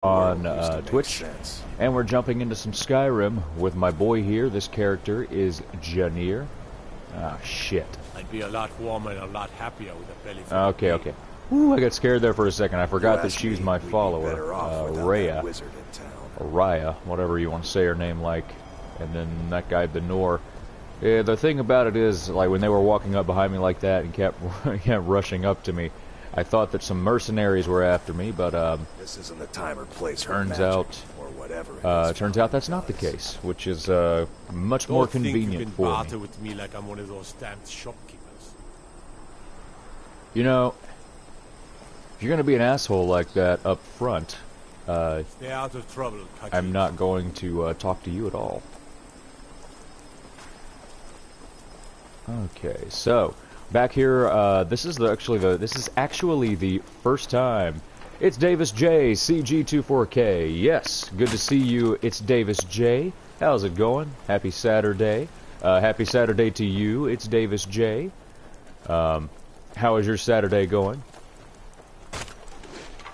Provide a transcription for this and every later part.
On Twitch, and we're jumping into some Skyrim with my boy here. This character is Janir. Ah, shit. I'd be a lot warmer and a lot happier with a belly full Okay, okay. Ooh, I got scared there for a second. I forgot that she's my follower, Rhea. Or Raya, whatever you want to say her name like. And then that guy, Benor. Yeah, the thing about it is, like, when they were walking up behind me like that and kept rushing up to me, I thought that some mercenaries were after me, but this isn't the time or place. Turns out that's not the case, which is much more convenient for me. Barter with me like I'm one of those damn shopkeepers. You know, if you're gonna be an asshole like that up front, stay out of trouble, I'm not going to talk to you at all. Okay, so. Back here, this is actually the first time. It's Davis J, CG24K. Yes, good to see you. It's Davis J. How's it going? Happy Saturday. Happy Saturday to you. It's Davis J. How is your Saturday going?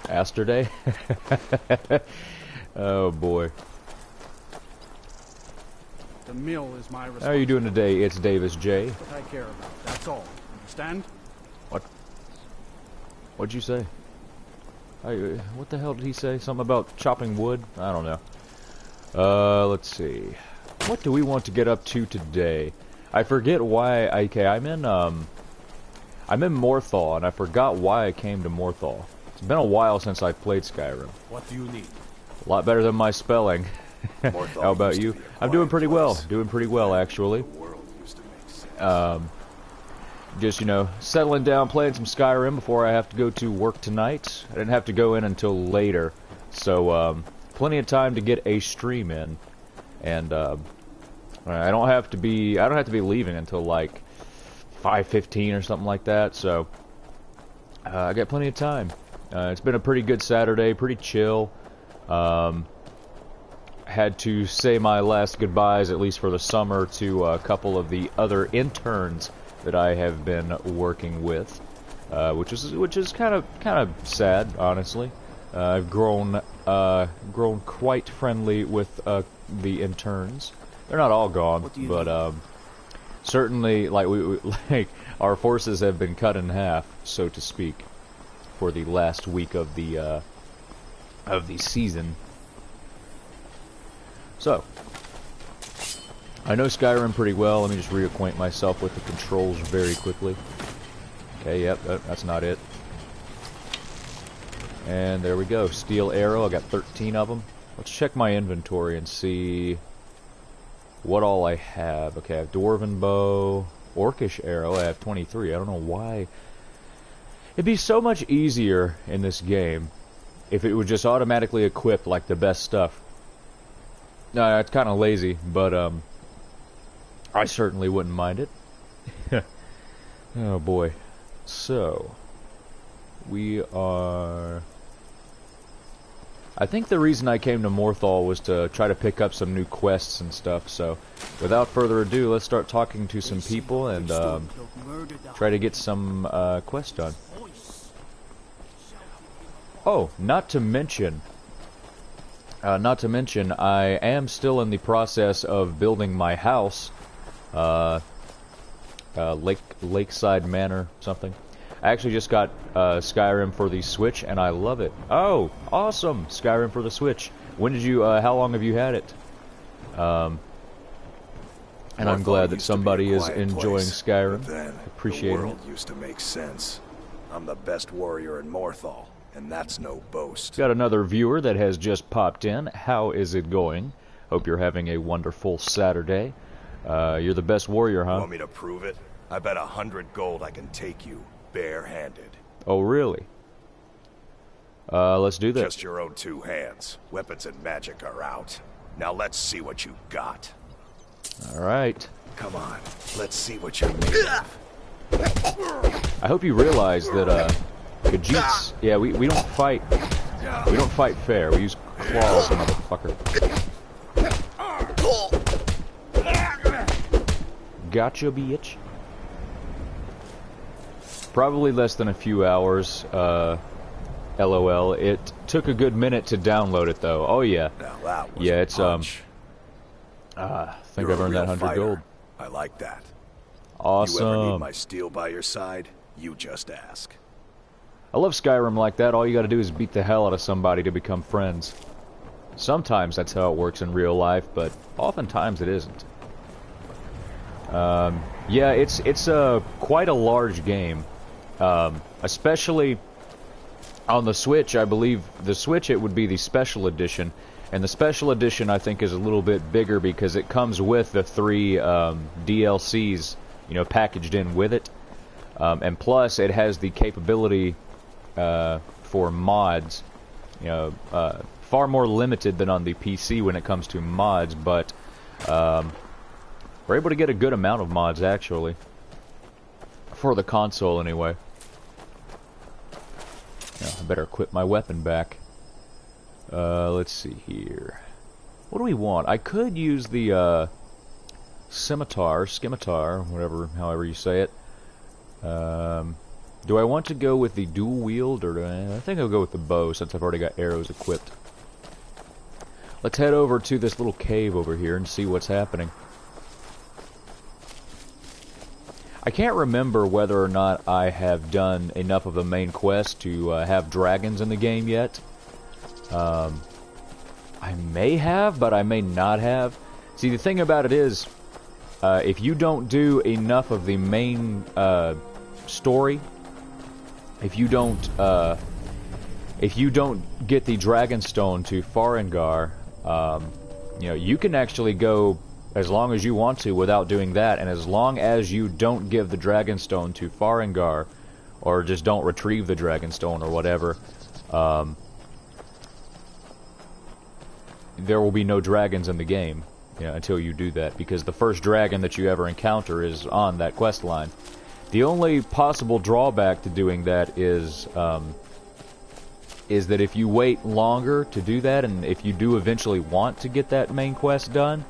Asterday? Oh boy. The mill is my responsibility. How are you doing today? It's Davis J. What I care about. That's all. Understand? What? What'd you say? What the hell did he say? Something about chopping wood? I don't know. Let's see. What do we want to get up to today? I forget why. Okay, I'm in Morthal, and I forgot why I came to Morthal. It's been a while since I played Skyrim. What do you need? A lot better than my spelling. How about you? I'm doing pretty well. Doing pretty well, actually. Just, you know, settling down, playing some Skyrim before I have to go to work tonight. I didn't have to go in until later, so plenty of time to get a stream in, and I don't have to be leaving until like 5:15 or something like that. So I got plenty of time. It's been a pretty good Saturday, pretty chill. Had to say my last goodbyes, at least for the summer, to a couple of the other interns that I have been working with, which is kind of sad, honestly. I've grown quite friendly with the interns. They're not all gone, but certainly, like our forces have been cut in half, so to speak, for the last week of the season. So, I know Skyrim pretty well. Let me just reacquaint myself with the controls very quickly. Okay, yep, that's not it. And there we go. Steel arrow, I got 13 of them. Let's check my inventory and see what all I have. Okay, I have Dwarven bow, Orcish arrow, I have 23. I don't know why. It'd be so much easier in this game if it would just automatically equip like the best stuff. No, it's kind of lazy, but I certainly wouldn't mind it. Oh boy. So, we are... I think the reason I came to Morthal was to try to pick up some new quests and stuff, so without further ado, let's start talking to some people and try to get some quests done. Oh, not to mention, I am still in the process of building my house, Lakeside Manor, something. I actually just got Skyrim for the Switch, and I love it. Oh, awesome! Skyrim for the Switch. When did you? How long have you had it? And I'm glad that somebody is enjoying Skyrim. Appreciate it. The world used to make sense. I'm the best warrior in Morthal. And that's no boast. Got another viewer that has just popped in. How is it going? Hope you're having a wonderful Saturday. You're the best warrior, huh? Want me to prove it? I bet 100 gold I can take you barehanded. Oh, really? Let's do that. Just your own two hands. Weapons and magic are out. Now let's see what you got. All right. Come on, let's see what you're made of. I hope you realize that, Khajiits, yeah, we don't fight. We don't fight fair. We use claws, motherfucker. Gotcha, bitch. Probably less than a few hours. LOL. It took a good minute to download it though. Oh yeah. Now that was Yeah, a it's punch. I think You're I've a earned that real 100 fighter. gold. I like that. Awesome. You ever need my steel by your side, you just ask. I love Skyrim like that. All you gotta do is beat the hell out of somebody to become friends. Sometimes that's how it works in real life, but oftentimes it isn't. Yeah, it's quite a large game, especially on the Switch. I believe the Switch, it would be the Special Edition, and the Special Edition I think is a little bit bigger because it comes with the 3 DLCs, you know, packaged in with it, and plus it has the capability for mods, you know, far more limited than on the PC when it comes to mods, but we're able to get a good amount of mods, actually. For the console, anyway. Now, I better equip my weapon back. Let's see here. What do we want? I could use the scimitar, whatever, however you say it. Do I want to go with the dual wield, or I think I'll go with the bow since I've already got arrows equipped. Let's head over to this little cave over here and see what's happening. I can't remember whether or not I have done enough of the main quest to have dragons in the game yet. I may have, but I may not have. See, the thing about it is, if you don't do enough of the main story, if you don't get the Dragonstone to Farengar, you know, you can actually go as long as you want to without doing that, and as long as you don't give the Dragonstone to Farengar, or just don't retrieve the Dragonstone or whatever, there will be no dragons in the game, you know, until you do that, because the first dragon that you ever encounter is on that quest line. The only possible drawback to doing that is that if you wait longer to do that, and if you do eventually want to get that main quest done,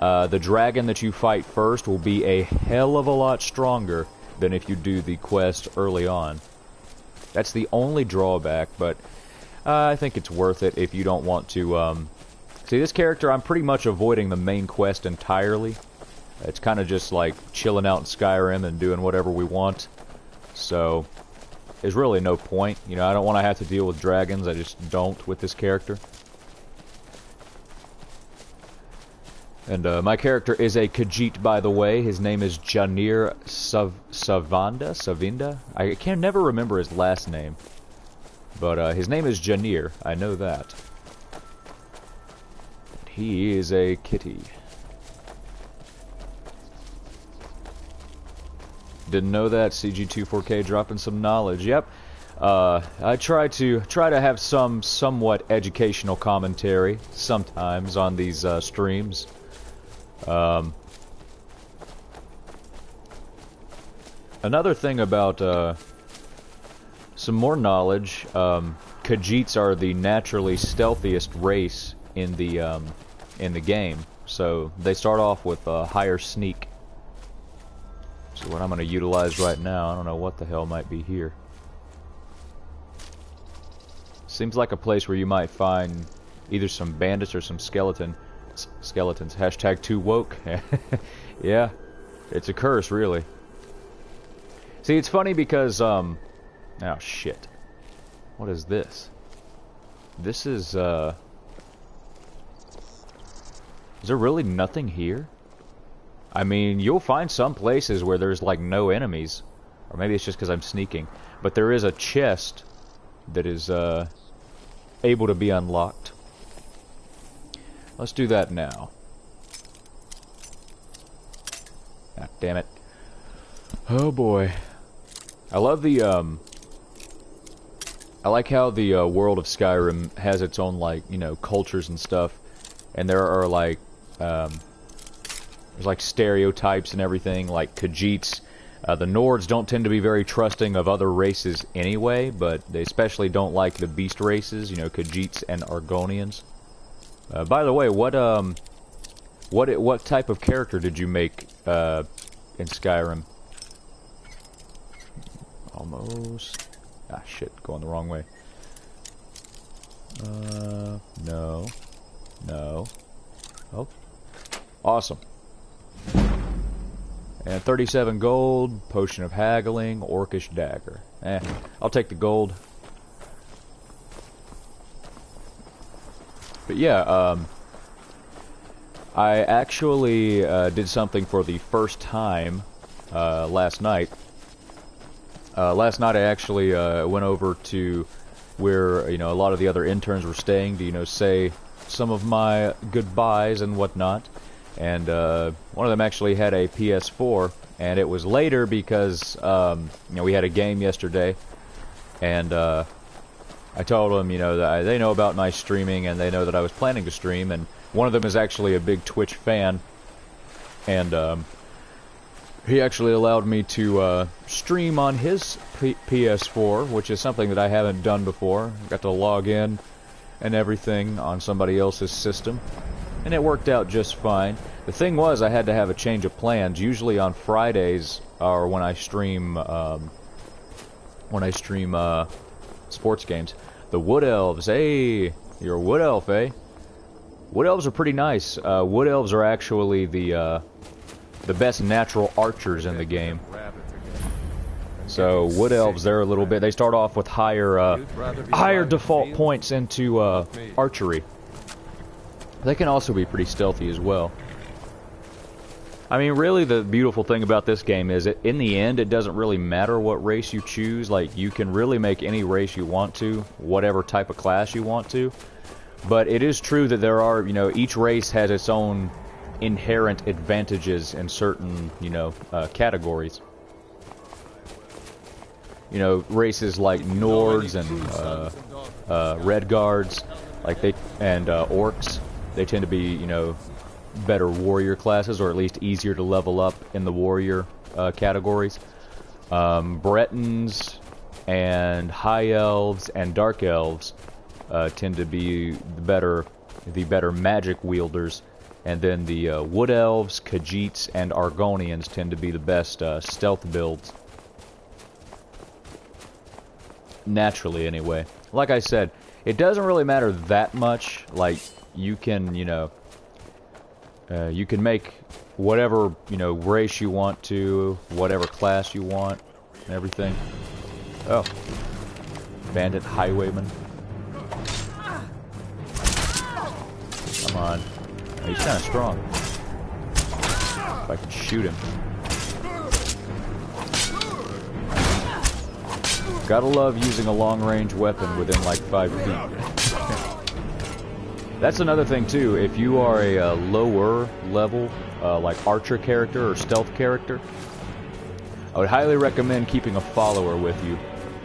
the dragon that you fight first will be a hell of a lot stronger than if you do the quest early on. That's the only drawback, but I think it's worth it if you don't want to... See, this character, I'm pretty much avoiding the main quest entirely. It's kind of just like chilling out in Skyrim and doing whatever we want. So, there's really no point. You know, I don't want to have to deal with dragons. I just don't with this character. And my character is a Khajiit, by the way. His name is Janir Savinda? I can never remember his last name. But his name is Janir. I know that. He is a kitty. Didn't know that. CG24K dropping some knowledge. Yep. I try to have some somewhat educational commentary sometimes on these streams. Another thing about some more knowledge. Khajiits are the naturally stealthiest race in the game, so they start off with a higher sneak. So what I'm going to utilize right now, I don't know what the hell might be here. Seems like a place where you might find either some bandits or some skeletons. Hashtag 2woke. Yeah, it's a curse, really. See, it's funny because, oh shit. What is this? This is, is there really nothing here? I mean, you'll find some places where there's like no enemies. Or maybe it's just because I'm sneaking. But there is a chest that is able to be unlocked. Let's do that now. Ah, damn it. Oh boy. I love the, I like how the world of Skyrim has its own, like, you know, cultures and stuff. And there are, like, there's, like, stereotypes and everything, like Khajiits. The Nords don't tend to be very trusting of other races anyway, but they especially don't like the beast races, you know, Khajiits and Argonians. By the way, what type of character did you make in Skyrim? Almost. Ah, shit, going the wrong way. No. No. Oh. Awesome. And 37 gold, potion of haggling, orcish dagger. I'll take the gold. But yeah, I actually did something for the first time last night. Last night I actually went over to where, you know, a lot of the other interns were staying to, you know, say some of my goodbyes and whatnot. And one of them actually had a PS4, and it was later because, you know, we had a game yesterday, and I told them, you know, that they know about my streaming, and they know that I was planning to stream, and one of them is actually a big Twitch fan, and he actually allowed me to stream on his PS4, which is something that I haven't done before. I got to log in and everything on somebody else's system, and it worked out just fine. The thing was, I had to have a change of plans. Usually on Fridays, or when I stream sports games, the Wood Elves. Hey, you're a Wood Elf, eh? Wood Elves are pretty nice. Wood Elves are actually the best natural archers in the game. So Wood Elves, they're a little bit. They start off with higher default points into archery. They can also be pretty stealthy as well. I mean, really, the beautiful thing about this game is, in the end, it doesn't really matter what race you choose. Like, you can really make any race you want to, whatever type of class you want to. But it is true that there are, you know, each race has its own inherent advantages in certain, you know, categories. You know, races like Nords and Red Guards, like and Orcs, they tend to be, you know, better warrior classes, or at least easier to level up in the warrior categories. Bretons and High Elves and Dark Elves tend to be the better magic wielders, and then the Wood Elves, Khajiits, and Argonians tend to be the best stealth builds. Naturally, anyway. Like I said, it doesn't really matter that much. Like, you can, you know, you can make whatever, you know, race you want to, whatever class you want, and everything. Oh. Bandit Highwayman. Come on. He's kind of strong. If I could shoot him. Gotta love using a long-range weapon within like 5 feet. That's another thing too. If you are a lower level, like archer character or stealth character, I would highly recommend keeping a follower with you,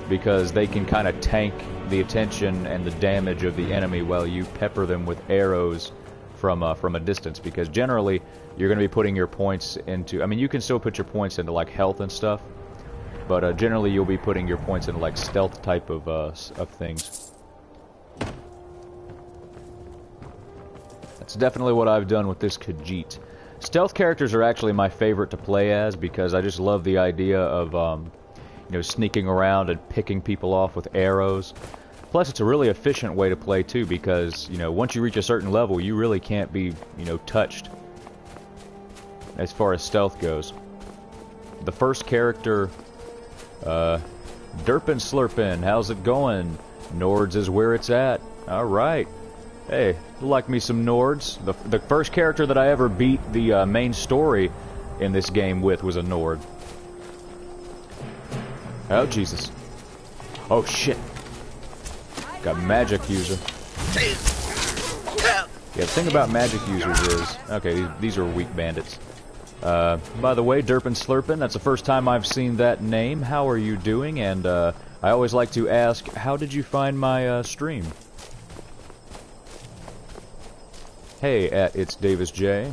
because they can kind of tank the attention and the damage of the enemy while you pepper them with arrows from a distance. Because generally, you're going to be putting your points into. I mean, you can still put your points into like health and stuff, but generally you'll be putting your points into like stealth type of things. That's definitely what I've done with this Khajiit. Stealth characters are actually my favorite to play as, because I just love the idea of you know, sneaking around and picking people off with arrows. Plus, it's a really efficient way to play too, because, you know, once you reach a certain level, you really can't be, you know, touched as far as stealth goes. The first character, Derpin Slurpin, how's it going? Nords is where it's at. Alright. Hey, like me some Nords. The first character that I ever beat the main story in this game with was a Nord. Oh, Jesus. Oh, shit. Got magic user. Yeah, the thing about magic users is... Okay, these are weak bandits. By the way, Derpin Slurpin, that's the first time I've seen that name. How are you doing? And I always like to ask, how did you find my stream? Hey, it's Davis J.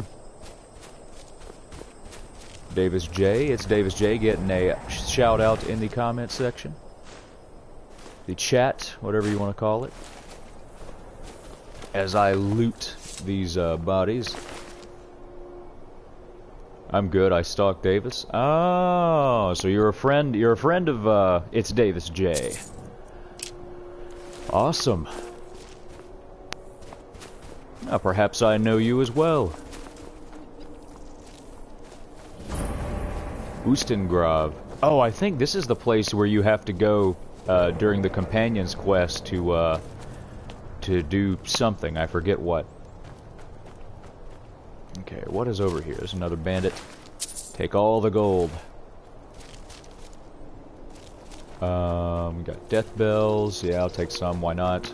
Davis J. It's Davis J getting a shout out in the comment section. The chat, whatever you want to call it. As I loot these bodies. I'm good, I stalk Davis. Oh, so you're a friend of, it's Davis J. Awesome. Perhaps I know you as well. Ustengrav. Oh, I think this is the place where you have to go during the companion's quest to do something. I forget what. Okay, what is over here? There's another bandit. Take all the gold. We got death bells. Yeah, I'll take some. Why not?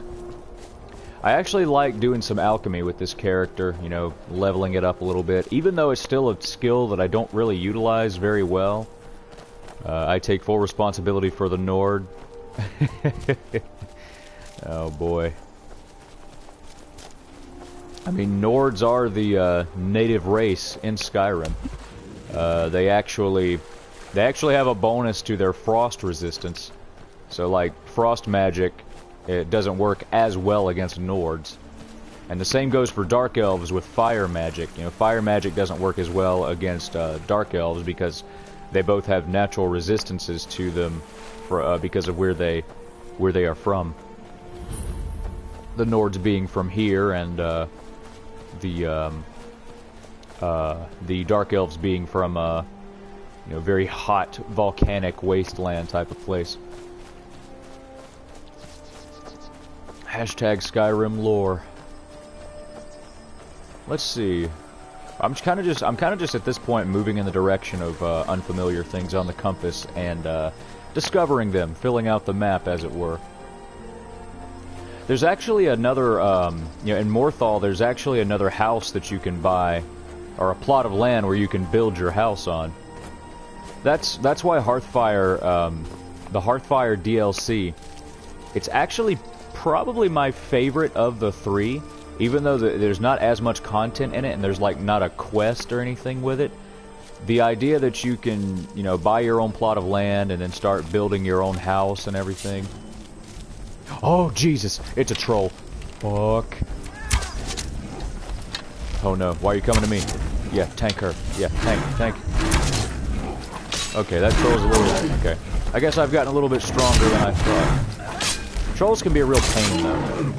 I actually like doing some alchemy with this character, you know, leveling it up a little bit. Even though it's still a skill that I don't really utilize very well, I take full responsibility for the Nord. Oh boy. I mean, Nords are the native race in Skyrim. They actually have a bonus to their frost resistance. So like frost magic, it doesn't work as well against Nords. And the same goes for Dark Elves with fire magic. You know, fire magic doesn't work as well against Dark Elves because they both have natural resistances to them for, because of where they are from. The Nords being from here, and the Dark Elves being from you know, very hot volcanic wasteland type of place. Hashtag Skyrim lore. Let's see. I'm kind of just at this point moving in the direction of unfamiliar things on the compass and discovering them, filling out the map, as it were. There's actually another, you know, in Morthal, there's actually another house that you can buy, or a plot of land where you can build your house on. That's why Hearthfire, the Hearthfire DLC, it's actually probably my favorite of the three, even though there's not as much content in it and there's like not a quest or anything with it. The idea that you can, you know, buy your own plot of land and then start building your own house and everything. Oh Jesus, it's a troll. Fuck. Oh no, why are you coming to me? Yeah, tank her. Yeah, tank. Okay, that troll's a little... Okay. I guess I've gotten a little bit stronger than I thought. Trolls can be a real pain, though.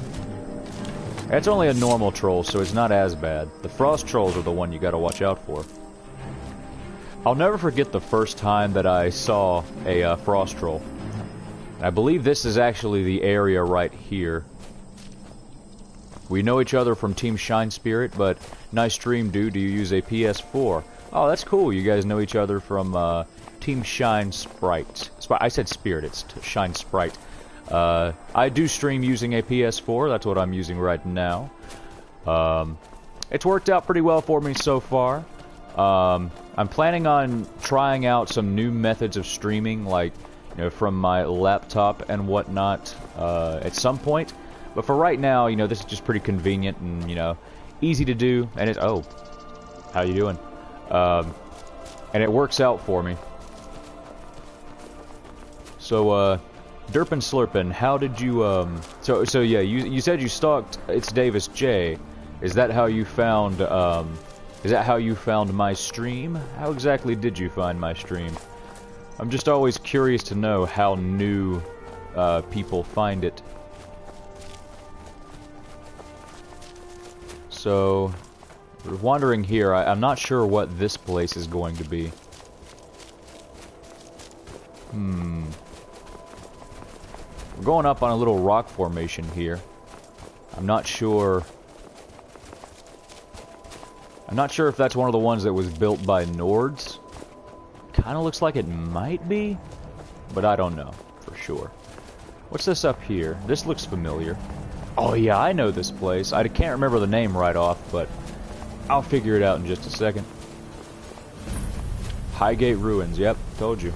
It's only a normal troll, so it's not as bad. The frost trolls are the one you gotta watch out for. I'll never forget the first time that I saw a frost troll. I believe this is actually the area right here. We know each other from Team Shine Spirit, but nice stream, dude. Do you use a PS4? Oh, that's cool. You guys know each other from Team Shine Sprite. I said Spirit, it's Shine Sprite. I do stream using a PS4. That's what I'm using right now. It's worked out pretty well for me so far. I'm planning on trying out some new methods of streaming, like, you know, from my laptop and whatnot, at some point. But for right now, you know, this is just pretty convenient and, you know, easy to do. And it's... Oh. How you doing? And it works out for me. So, Derpin Slurpin, how did you, So yeah, you said you stalked It's Davis J. Is that how you found, my stream? How exactly did you find my stream? I'm just always curious to know how new, people find it. So, we're wandering here. I'm not sure what this place is going to be. We're going up on a little rock formation here. I'm not sure if that's one of the ones that was built by Nords. Kinda looks like it might be, but I don't know for sure. What's this up here? This looks familiar. Oh yeah, I know this place. I can't remember the name right off, but I'll figure it out in just a second. Highgate Ruins, yep, told you.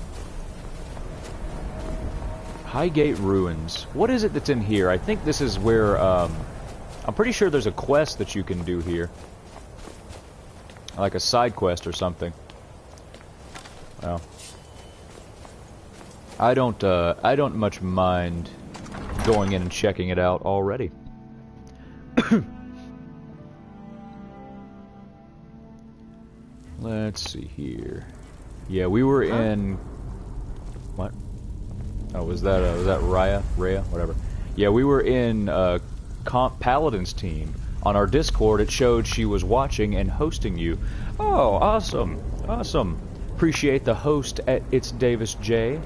Highgate Ruins. What is it that's in here? I think this is where, I'm pretty sure there's a quest that you can do here. Like a side quest or something. Well, I don't much mind going in and checking it out already. Let's see here. Yeah, we were in... What? Oh, was that Raya? Whatever. Yeah, we were in Paladin's team on our Discord, it showed she was watching and hosting you. Oh, awesome. Awesome. Appreciate the host at It's Davis J.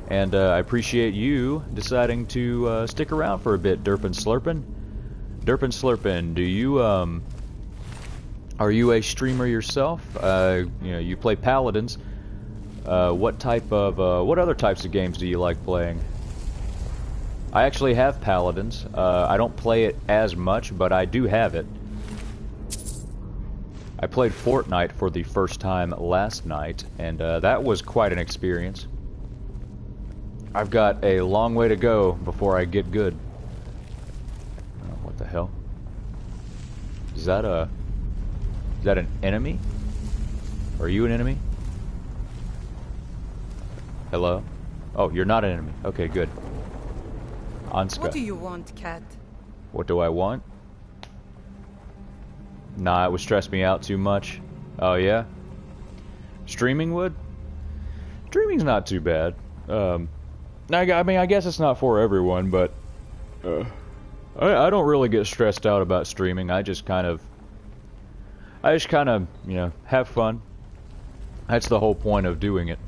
And I appreciate you deciding to stick around for a bit, Derpin Slurpin. Derpin Slurpin, do you, are you a streamer yourself? You know, you play Paladins. What other types of games do you like playing? I actually have Paladins. I don't play it as much, but I do have it. I played Fortnite for the first time last night, and that was quite an experience. I've got a long way to go before I get good. Oh, what the hell? Is that an enemy? Are you an enemy? Hello? Oh, you're not an enemy. Okay, good. Anska. What do you want, cat? What do I want? Nah, it would stress me out too much. Oh, yeah? Streaming would? Streaming's not too bad. I mean, I guess it's not for everyone, but... I don't really get stressed out about streaming. I just kind of, you know, have fun. That's the whole point of doing it.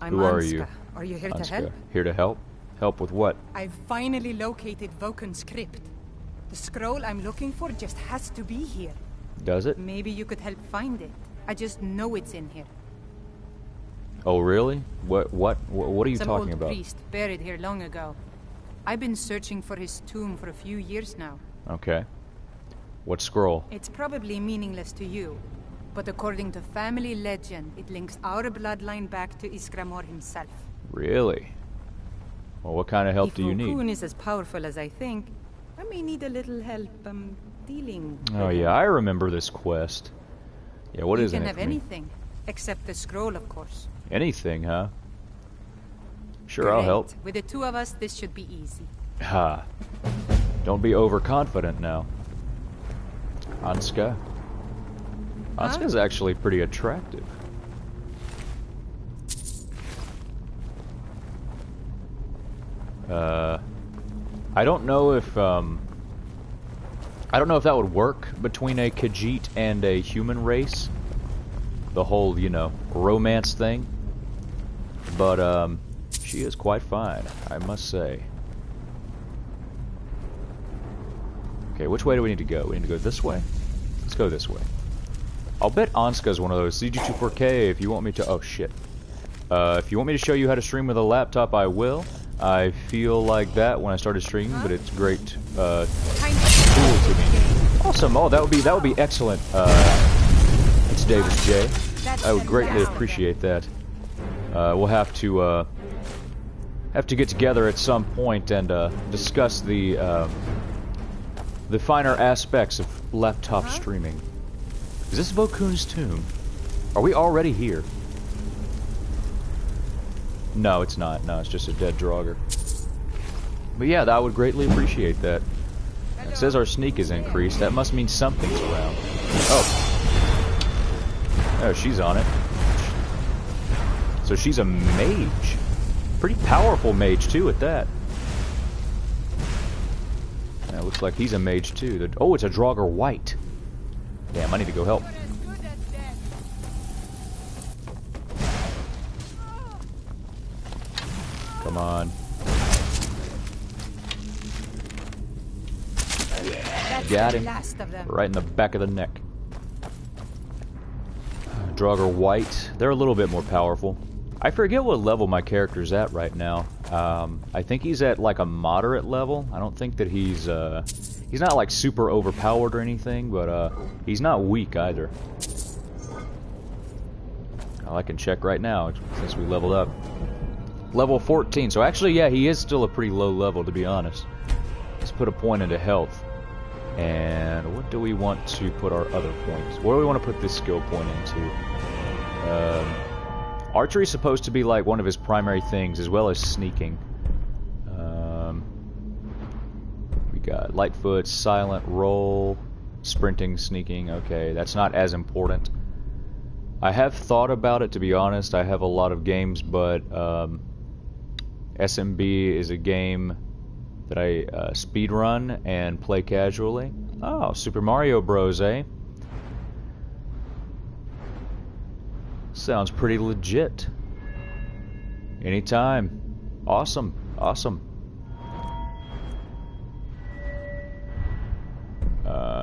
I'm Who Anska. are you? Are you here Anska. to help? Here to help? Help with what? I've finally located Voken's crypt. The scroll I'm looking for just has to be here. Does it? Maybe you could help find it. I just know it's in here. Oh, really? What are you Some talking old about? priest buried here long ago. I've been searching for his tomb for a few years now. Okay. What scroll? It's probably meaningless to you, but according to family legend, it links our bloodline back to Iskramor himself. Really? Well, what kind of help do you need? If Vokun is as powerful as I think, I may need a little help, dealing Oh with yeah, him. I remember this quest. Yeah, what You is it can for have me? anything, except the scroll, of course. Anything, huh? Sure, I'll Great. help. With the two of us, this should be easy. Ha. Don't be overconfident now. Anska. Anska's actually pretty attractive. I don't know if that would work between a Khajiit and a human race. The whole, you know, romance thing. But, she is quite fine, I must say. Okay, which way do we need to go? We need to go this way? Let's go this way. I'll bet Anska's one of those. CG24K, if you want me to... Oh, shit. If you want me to show you how to stream with a laptop, I will. I feel like that when I started streaming, but it's great tool to me. Awesome. Oh, that would be excellent. It's Davis J. I would greatly appreciate that. We'll have to get together at some point and discuss the finer aspects of laptop streaming. Is this Vokun's tomb? Are we already here? No, it's not. No, it's just a dead Draugr. But yeah, I would greatly appreciate that. It says our sneak is increased. That must mean something's around. Oh. Oh, she's on it. So she's a mage. Pretty powerful mage, too, at that. Yeah, looks like he's a mage, too. Oh, it's a Draugr white. Damn, I need to go help. Come on. Got him. Right in the back of the neck. Draugr white. They're a little bit more powerful. I forget what level my character's at right now. I think he's at like a moderate level. I don't think that he's not like super overpowered or anything, but he's not weak either. I can check right now since we leveled up. Level 14. So actually, yeah, he is still a pretty low level, to be honest. Let's put a point into health. And what do we want to put our other points? What do we want to put this skill point into? Archery is supposed to be like one of his primary things, as well as sneaking. We got Lightfoot, Silent Roll, Sprinting, Sneaking. Okay, that's not as important. I have thought about it, to be honest. I have a lot of games, but SMB is a game that I speedrun and play casually. Oh, Super Mario Bros, eh? Sounds pretty legit. Anytime. Awesome. Awesome.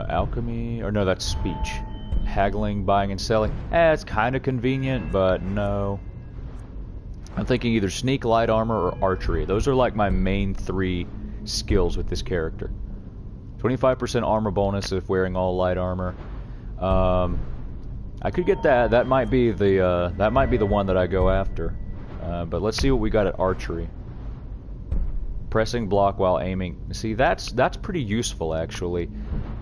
Alchemy, or no, that's speech. Haggling, buying and selling. It's kind of convenient, but no. I'm thinking either sneak, light armor, or archery. Those are like my main 3 skills with this character. 25% armor bonus if wearing all light armor. I could get that. That might be the one that I go after. But let's see what we got at archery. Pressing block while aiming. See, that's pretty useful actually.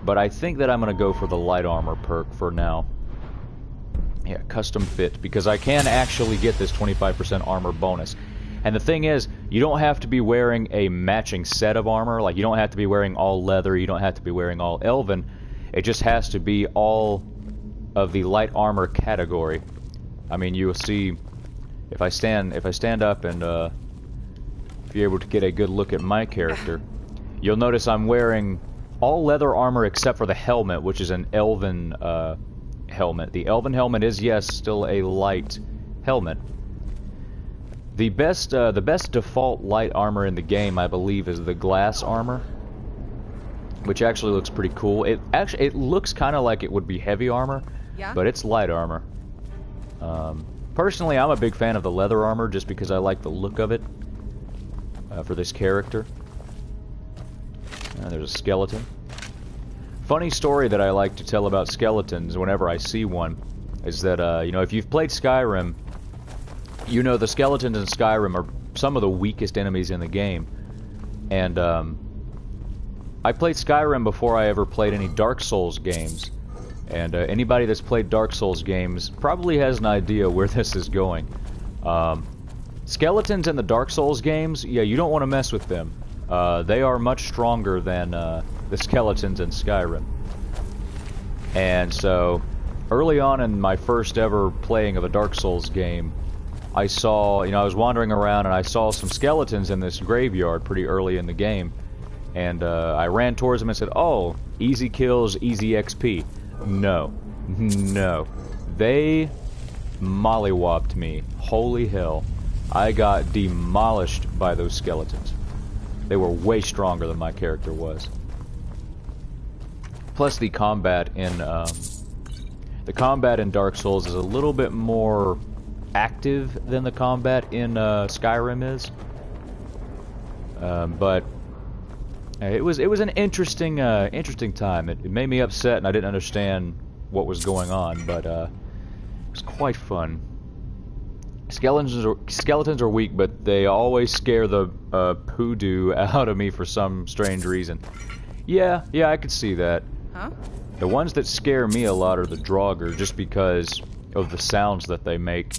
But I think that I'm gonna go for the light armor perk for now. Yeah, custom fit, because I can actually get this 25% armor bonus. And the thing is, you don't have to be wearing a matching set of armor. Like, you don't have to be wearing all leather, you don't have to be wearing all elven. It just has to be all of the light armor category. I mean, you'll see if I stand up and if you're able to get a good look at my character, you'll notice I'm wearing all leather armor except for the helmet, which is an elven helmet. The elven helmet is, yes, still a light helmet. The best default light armor in the game, I believe, is the glass armor, which actually looks pretty cool. It looks kind of like it would be heavy armor, Yeah? but it's light armor. Personally, I'm a big fan of the leather armor just because I like the look of it for this character. There's a skeleton. Funny story that I like to tell about skeletons whenever I see one is that, you know, if you've played Skyrim, you know the skeletons in Skyrim are some of the weakest enemies in the game. And I played Skyrim before I ever played any Dark Souls games. And anybody that's played Dark Souls games probably has an idea where this is going. Skeletons in the Dark Souls games, yeah, you don't want to mess with them. They are much stronger than the skeletons in Skyrim. And so, early on in my first ever playing of a Dark Souls game, I saw, you know, I was wandering around and I saw some skeletons in this graveyard pretty early in the game. And I ran towards them and said, oh, easy kills, easy XP. No. No. They mollywopped me. Holy hell. I got demolished by those skeletons. They were way stronger than my character was. Plus the combat in Dark Souls is a little bit more active than the combat in Skyrim is. But it was an interesting time. It made me upset and I didn't understand what was going on, but it was quite fun. Skeletons are weak, but they always scare the poodoo out of me for some strange reason. Yeah, I could see that. Huh? The ones that scare me a lot are the Draugr, just because of the sounds that they make.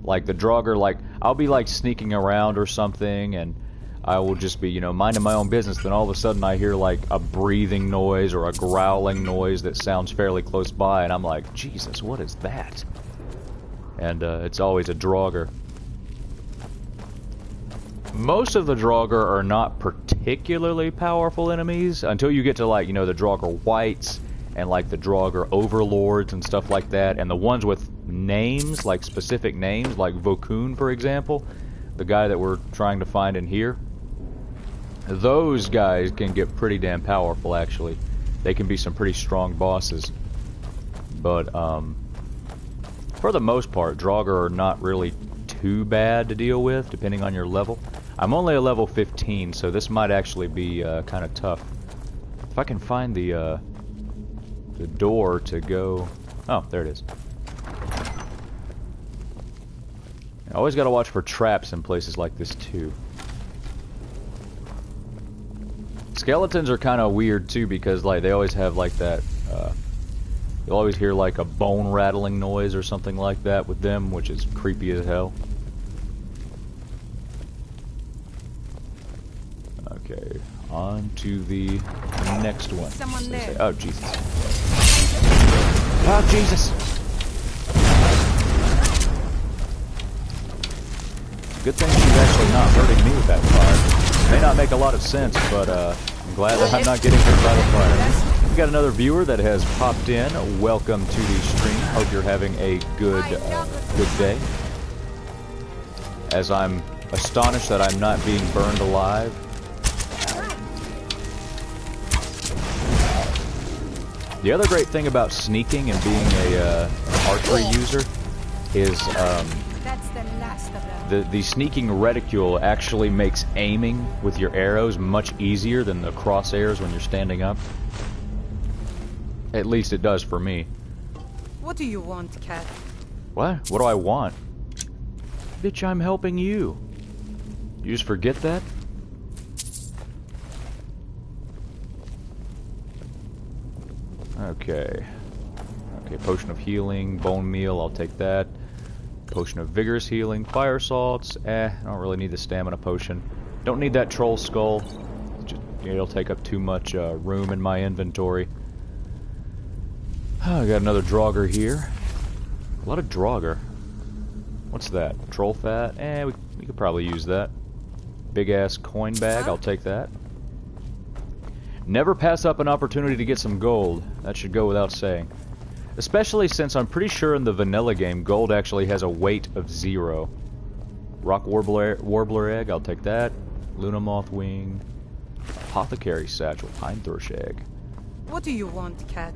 Like the Draugr, like I'll be like sneaking around or something, and I will just be, you know, minding my own business. Then all of a sudden I hear like a breathing noise or a growling noise that sounds fairly close by, and I'm like, Jesus, what is that? And it's always a Draugr. Most of the Draugr are not particularly powerful enemies until you get to, like, you know, the Draugr Whites and like the Draugr Overlords and stuff like that, and the ones with names, like specific names, like Vokun, for example, the guy that we're trying to find in here. Those guys can get pretty damn powerful, actually. They can be some pretty strong bosses. But, for the most part, Draugr are not really too bad to deal with, depending on your level. I'm only a level 15, so this might actually be kind of tough. If I can find the door to go... Oh, there it is. I always gotta watch for traps in places like this, too. Skeletons are kind of weird, too, because, like, they always have, like, that, you'll always hear, like, a bone rattling noise or something like that with them, which is creepy as hell. Okay, on to the next one. Someone there. Oh, Jesus. Oh, Jesus! Good thing she's actually not hurting me with that fire. May not make a lot of sense, but I'm glad that I'm not getting hit by the fire. We got another viewer that has popped in. Welcome to the stream. Hope you're having a good day. As I'm astonished that I'm not being burned alive. The other great thing about sneaking and being a archery user is the sneaking reticule actually makes aiming with your arrows much easier than the crosshairs when you're standing up. At least it does for me. What do you want, Cat? What? What do I want? Bitch, I'm helping you. You just forget that? Okay. Okay, potion of healing, bone meal, I'll take that. Potion of vigorous healing, fire salts, I don't really need the stamina potion. Don't need that troll skull. It'll take up too much room in my inventory. I got another Draugr here. A lot of Draugr. What's that? Troll fat? We could probably use that. Big ass coin bag, I'll take that. Never pass up an opportunity to get some gold. That should go without saying. Especially since I'm pretty sure in the vanilla game, gold actually has a weight of 0. Rock warbler egg, I'll take that. Luna moth wing. Apothecary satchel, pine thrush egg. What do you want, Cat?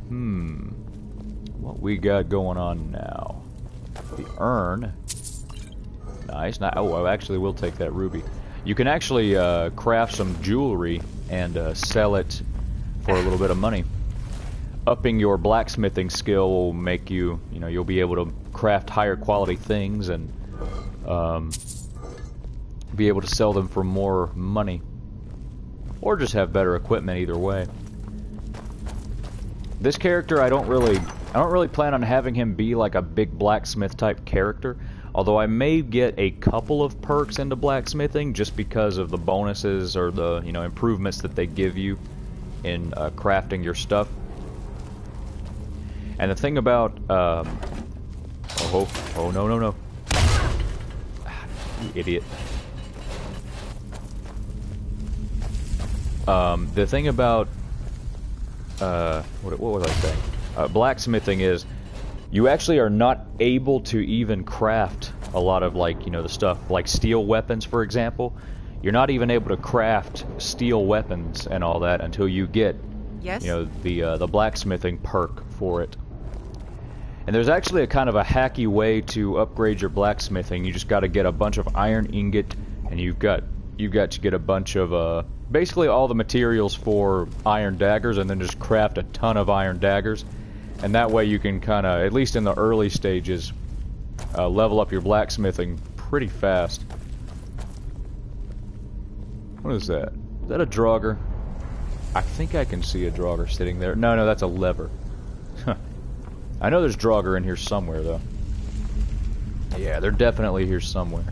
What we got going on now? The urn. Nice. Oh, I actually will take that ruby. You can actually craft some jewelry and sell it for a little bit of money. Upping your blacksmithing skill will make you, you'll be able to craft higher quality things and be able to sell them for more money. Or just have better equipment either way. This character, I don't really plan on having him be like a big blacksmith type character. Although I may get a couple of perks into blacksmithing just because of the bonuses or the, improvements that they give you in crafting your stuff. And the thing about, oh no. You idiot. The thing about, what was I saying? Blacksmithing is, you actually are not able to even craft a lot of, the stuff, like steel weapons, for example. You're not even able to craft steel weapons and all that until you get, the blacksmithing perk for it. And there's actually a kind of a hacky way to upgrade your blacksmithing. You just got to get a bunch of iron ingot, and you've got to get a bunch of basically all the materials for iron daggers, and then just craft a ton of iron daggers. And that way you can kind of, at least in the early stages, level up your blacksmithing pretty fast. What is that? Is that a Draugr? I think I can see a Draugr sitting there. No, that's a lever. I know there's Draugr in here somewhere, though. Yeah, they're definitely here somewhere.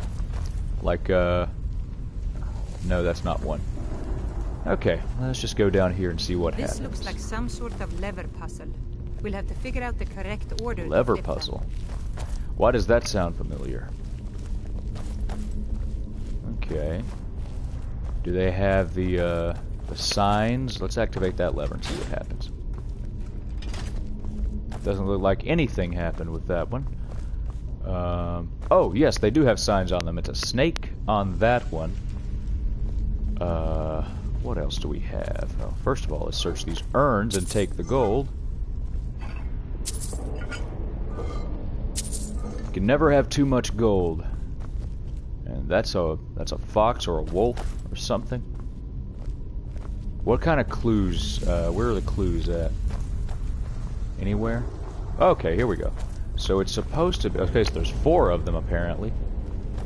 Like, no, that's not one. Okay, let's just go down here and see what happens. This looks like some sort of lever puzzle. We'll have to figure out the correct order. Lever puzzle. Why does that sound familiar? Okay. Do they have the signs? Let's activate that lever and see what happens. Doesn't look like anything happened with that one. Oh, yes, they do have signs on them. It's a snake on that one. What else do we have? Oh, first of all, let's search these urns and take the gold. You can never have too much gold. And that's a fox or a wolf or something. What kind of clues? Where are the clues at? Anywhere? Okay, here we go. So it's supposed to be... Okay, so there's 4 of them, apparently.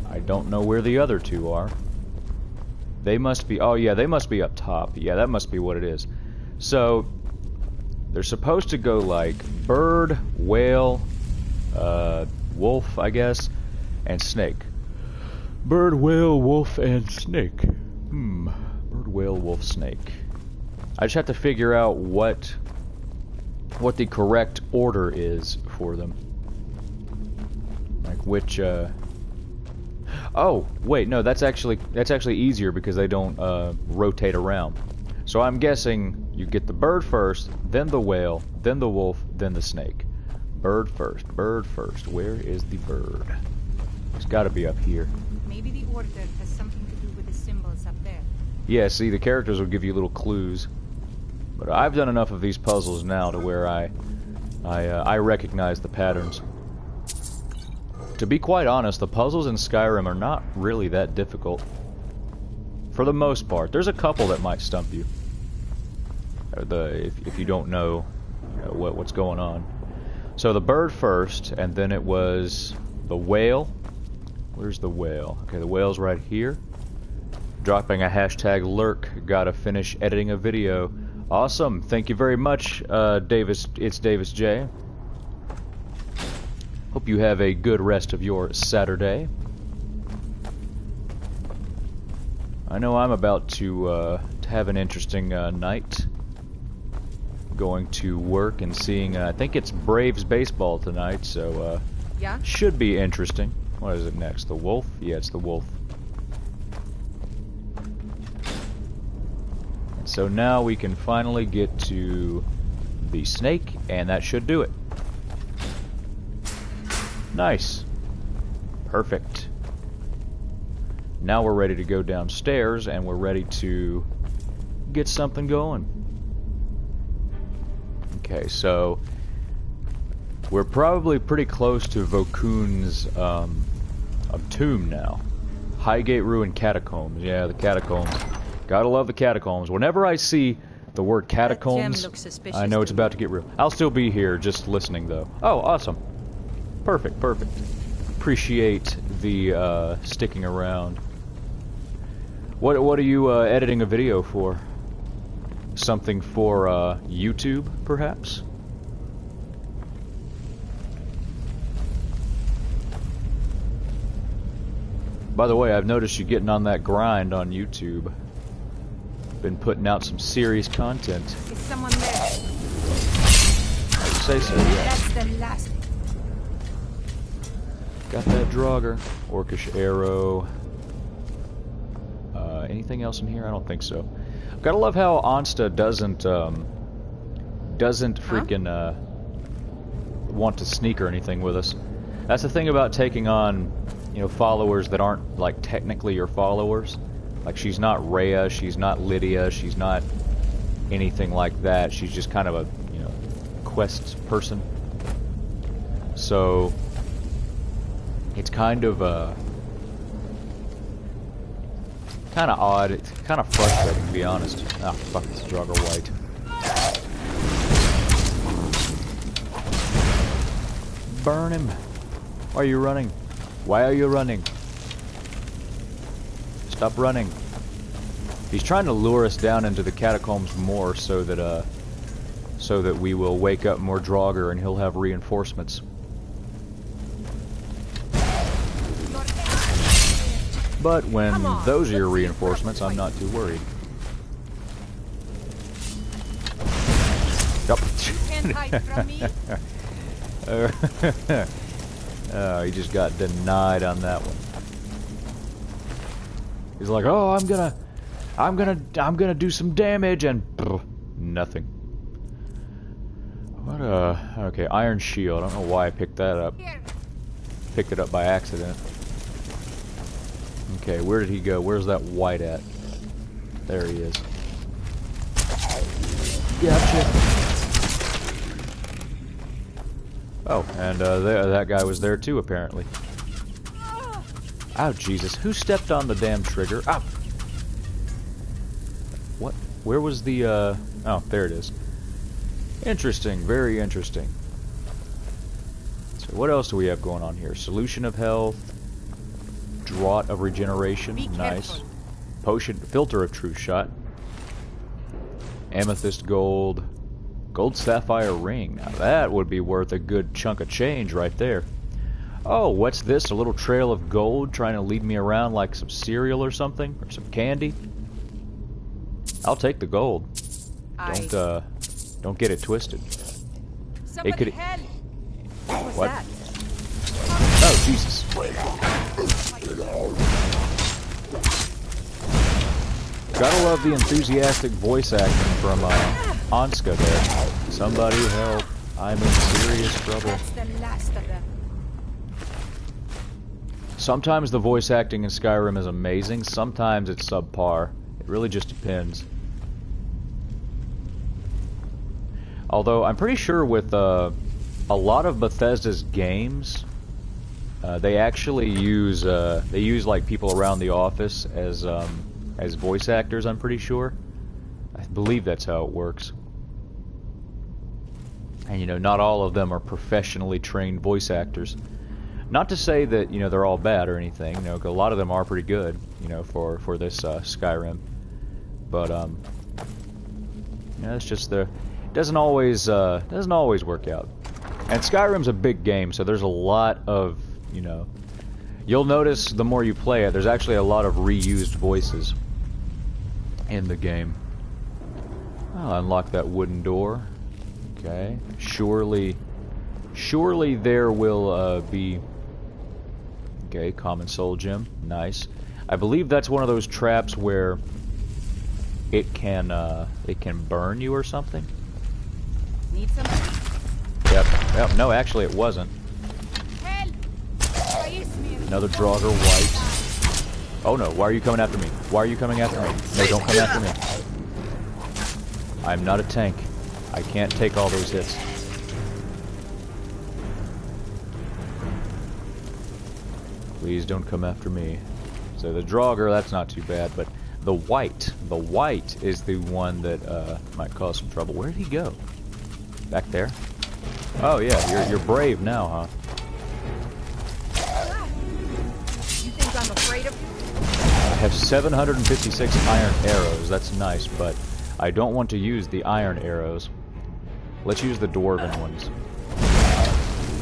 I don't know where the other 2 are. They must be... Oh, yeah, they must be up top. Yeah, that must be what it is. So, they're supposed to go like bird, whale, wolf, I guess, and snake. Bird, whale, wolf, and snake. Bird, whale, wolf, snake. I just have to figure out what the correct order is for them. Like which, Oh, wait, no, that's actually easier because they don't rotate around. So I'm guessing you get the bird first, then the whale, then the wolf, then the snake. Bird first, bird first. Where is the bird? It's got to be up here. Maybe the order has something to do with the symbols up there. Yeah, see, the characters will give you little clues. But I've done enough of these puzzles now to where I recognize the patterns. To be quite honest, the puzzles in Skyrim are not really that difficult. For the most part. There's a couple that might stump you. If you don't know, what's going on. So the bird first, and then it was the whale. Where's the whale? Okay, the whale's right here. Dropping a hashtag lurk. Gotta finish editing a video. Awesome. Thank you very much, Davis. It's Davis J. Hope you have a good rest of your Saturday. I know I'm about to have an interesting night. Going to work and seeing, I think it's Braves baseball tonight, so Yeah? should be interesting. What is it next? The wolf? Yeah, it's the wolf. And so now we can finally get to the snake, and that should do it. Nice. Perfect. Now we're ready to go downstairs, and we're ready to get something going. Okay, so we're probably pretty close to Vokun's tomb now. Highgate Ruin Catacombs. Yeah, the catacombs. Gotta love the catacombs. Whenever I see the word catacombs, I know it's about to get real. I'll still be here just listening, though. Oh, awesome. Perfect, perfect. Appreciate the sticking around. What are you editing a video for? Something for YouTube, perhaps? By the way, I've noticed you getting on that grind on YouTube. Been putting out some serious content. Is someone there? I'd say so, yeah. That's the last. Got that Draugr. Orcish arrow. Anything else in here? I don't think so. Gotta love how Onsta doesn't freaking want to sneak or anything with us. That's the thing about taking on, followers that aren't like technically your followers. Like she's not Rhea, she's not Lydia, she's not anything like that. She's just kind of a, quest person. So it's kind of odd. It's kind of frustrating, to be honest. Ah, fuck, this Draugr White. Burn him. Why are you running? Why are you running? Stop running. He's trying to lure us down into the catacombs more so that we will wake up more Draugr and he'll have reinforcements. But when those are your reinforcements, I'm not too worried. Yep. Can't hide from me. He just got denied on that one. He's like, "Oh, I'm gonna do some damage," and nothing. What okay, iron shield. I don't know why I picked that up. Picked it up by accident. Okay, where did he go? Where's that white at? There he is. Gotcha. Oh, and that guy was there too, apparently. Oh, Jesus. Who stepped on the damn trigger? Ah! What? Where was the, Oh, there it is. Interesting. Very interesting. So what else do we have going on here? Solution of health. Draught of regeneration. Nice. Potion. Filter of truth shot. Amethyst gold. Gold sapphire ring. Now that would be worth a good chunk of change right there. Oh, what's this? A little trail of gold trying to lead me around like some cereal or something? Or some candy? I'll take the gold. Don't get it twisted. Somebody It could... help. What was What? that? Oh, Jesus. Gotta love the enthusiastic voice acting from Anska there. Somebody help. I'm in serious trouble. That's the last of them. Sometimes the voice acting in Skyrim is amazing, sometimes it's subpar. It really just depends. Although, I'm pretty sure with a lot of Bethesda's games, they actually use like people around the office as voice actors, I'm pretty sure. I believe that's how it works. And, you know, not all of them are professionally trained voice actors. Not to say that, you know, they're all bad or anything. You know, a lot of them are pretty good, you know, for this Skyrim. But, you know, it's just it doesn't always work out. And Skyrim's a big game, so there's a lot of, you know, you'll notice the more you play it, there's actually a lot of reused voices in the game. I'll unlock that wooden door. Okay. Surely there will be... Okay, common soul gem. Nice. I believe that's one of those traps where it can burn you or something. Need some? Yep. No, actually it wasn't. Help! Another Draugr white. Oh no, why are you coming after me? Why are you coming after me? No, don't come after me. I'm not a tank. I can't take all those hits. Please don't come after me. So the Draugr, that's not too bad, but the white is the one that might cause some trouble. Where did he go? Back there? Oh yeah, you're brave now, huh? You think I'm afraid of you? I have 756 iron arrows. That's nice, but I don't want to use the iron arrows. Let's use the dwarven ones.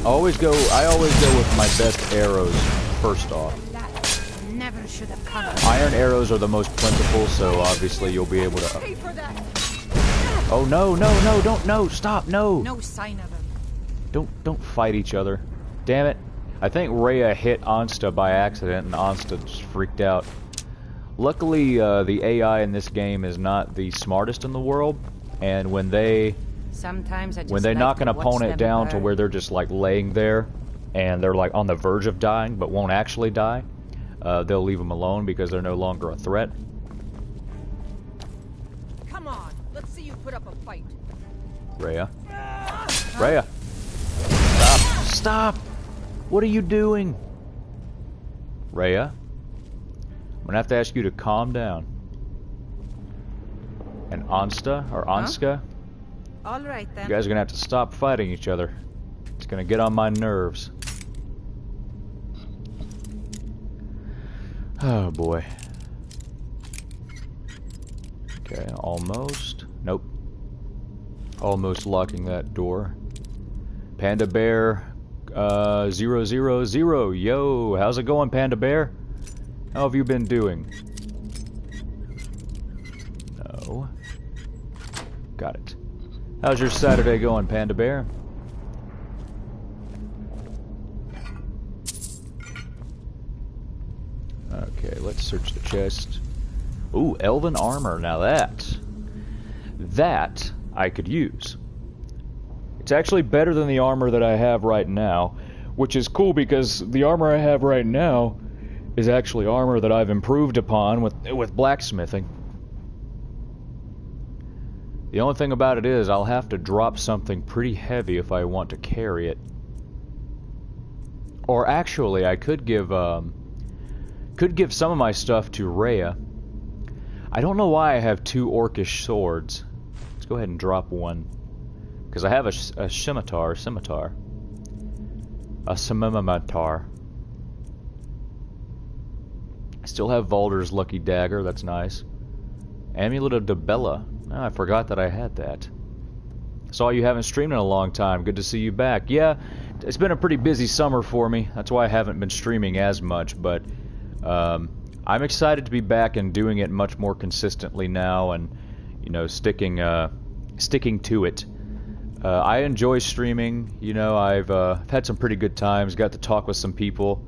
I always go with my best arrows first off. Never should have come. Iron arrows are the most plentiful, so obviously you'll be able to... Pay for that. Oh no, stop, no! No sign of him. Don't fight each other. Damn it. I think Rhea hit Ansta by accident and Ansta just freaked out. Luckily, the AI in this game is not the smartest in the world, and when they knock an opponent down to where they're just like laying there, and they're like on the verge of dying but won't actually die, they'll leave them alone because they're no longer a threat. Come on, let's see you put up a fight. Rhea. Rhea! Stop! What are you doing? Rhea? I'm gonna have to ask you to calm down. And Ansta, or Anska? All right then. You guys are gonna have to stop fighting each other. It's gonna get on my nerves. Oh boy. Okay, almost. Nope. Almost locking that door. Panda Bear 000. Yo, how's it going, Panda Bear? How have you been doing? No. Got it. How's your Saturday going, Panda Bear? Okay, let's search the chest. Ooh, elven armor. Now that I could use. It's actually better than the armor that I have right now, which is cool because the armor I have right now is actually armor that I've improved upon with blacksmithing. The only thing about it is I'll have to drop something pretty heavy if I want to carry it. Or actually, I could give some of my stuff to Rhea. I don't know why I have 2 orcish swords. Let's go ahead and drop one. Because I have a scimitar. A scimitar. I still have Valder's Lucky Dagger, that's nice. Amulet of Debella. Oh, I forgot that I had that. Saw you haven't streamed in a long time. Good to see you back. Yeah, it's been a pretty busy summer for me. That's why I haven't been streaming as much, but I'm excited to be back and doing it much more consistently now and, you know, sticking to it. I enjoy streaming. You know, I've had some pretty good times. Got to talk with some people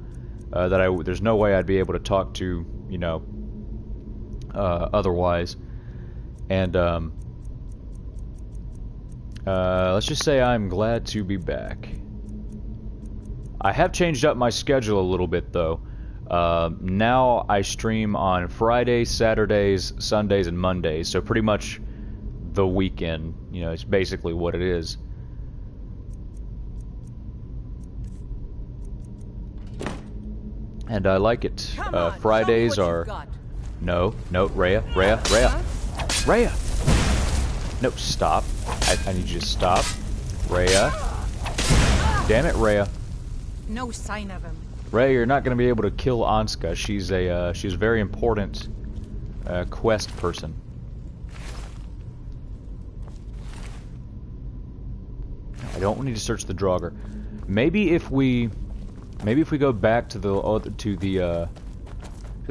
there's no way I'd be able to talk to, you know, otherwise. And let's just say I'm glad to be back. I have changed up my schedule a little bit though. Now I stream on Fridays, Saturdays, Sundays, and Mondays, so pretty much the weekend. You know, it's basically what it is. And I like it. Fridays are... No, Rhea. No, stop. I need you to stop. Rhea. Damn it, Rhea. No sign of him. Rhea, you're not going to be able to kill Anska. She's a very important quest person. I don't need to search the Draugr. Maybe if we go back to the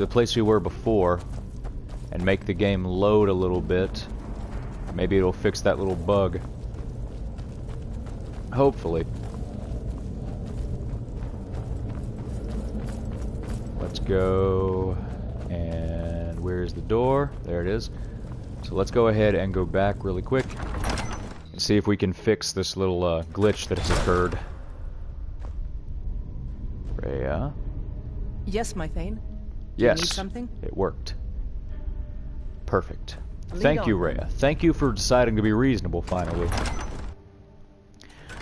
place we were before and make the game load a little bit, maybe it'll fix that little bug. Hopefully. Let's go, and where's the door? There it is. So let's go ahead and go back really quick and see if we can fix this little glitch that has occurred. Rhea? Yes, my Thane? Yes, you need something? It worked. Perfect. Lead Thank you, on. Rhea. Thank you for deciding to be reasonable finally.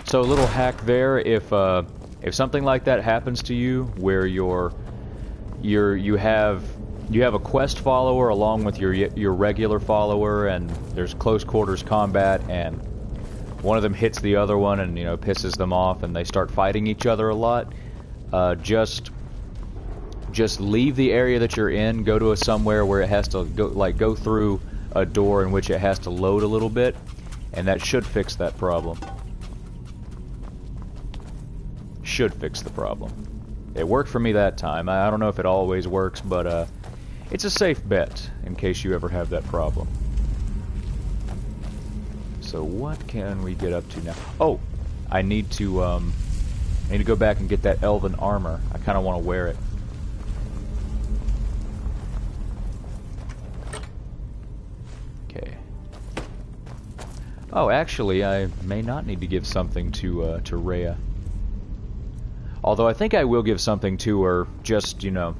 So a little hack there, if something like that happens to you, where you have a quest follower along with your regular follower, and there's close quarters combat, and one of them hits the other one and, you know, pisses them off, and they start fighting each other a lot. Just leave the area that you're in, go to somewhere where it has to go through a door in which it has to load a little bit, and that should fix that problem. Should fix the problem. It worked for me that time. I don't know if it always works, but it's a safe bet in case you ever have that problem. So what can we get up to now? Oh, I need to go back and get that elven armor. I kind of want to wear it. Okay. Oh, actually, I may not need to give something to Rhea. Although I think I will give something to her, just, you know,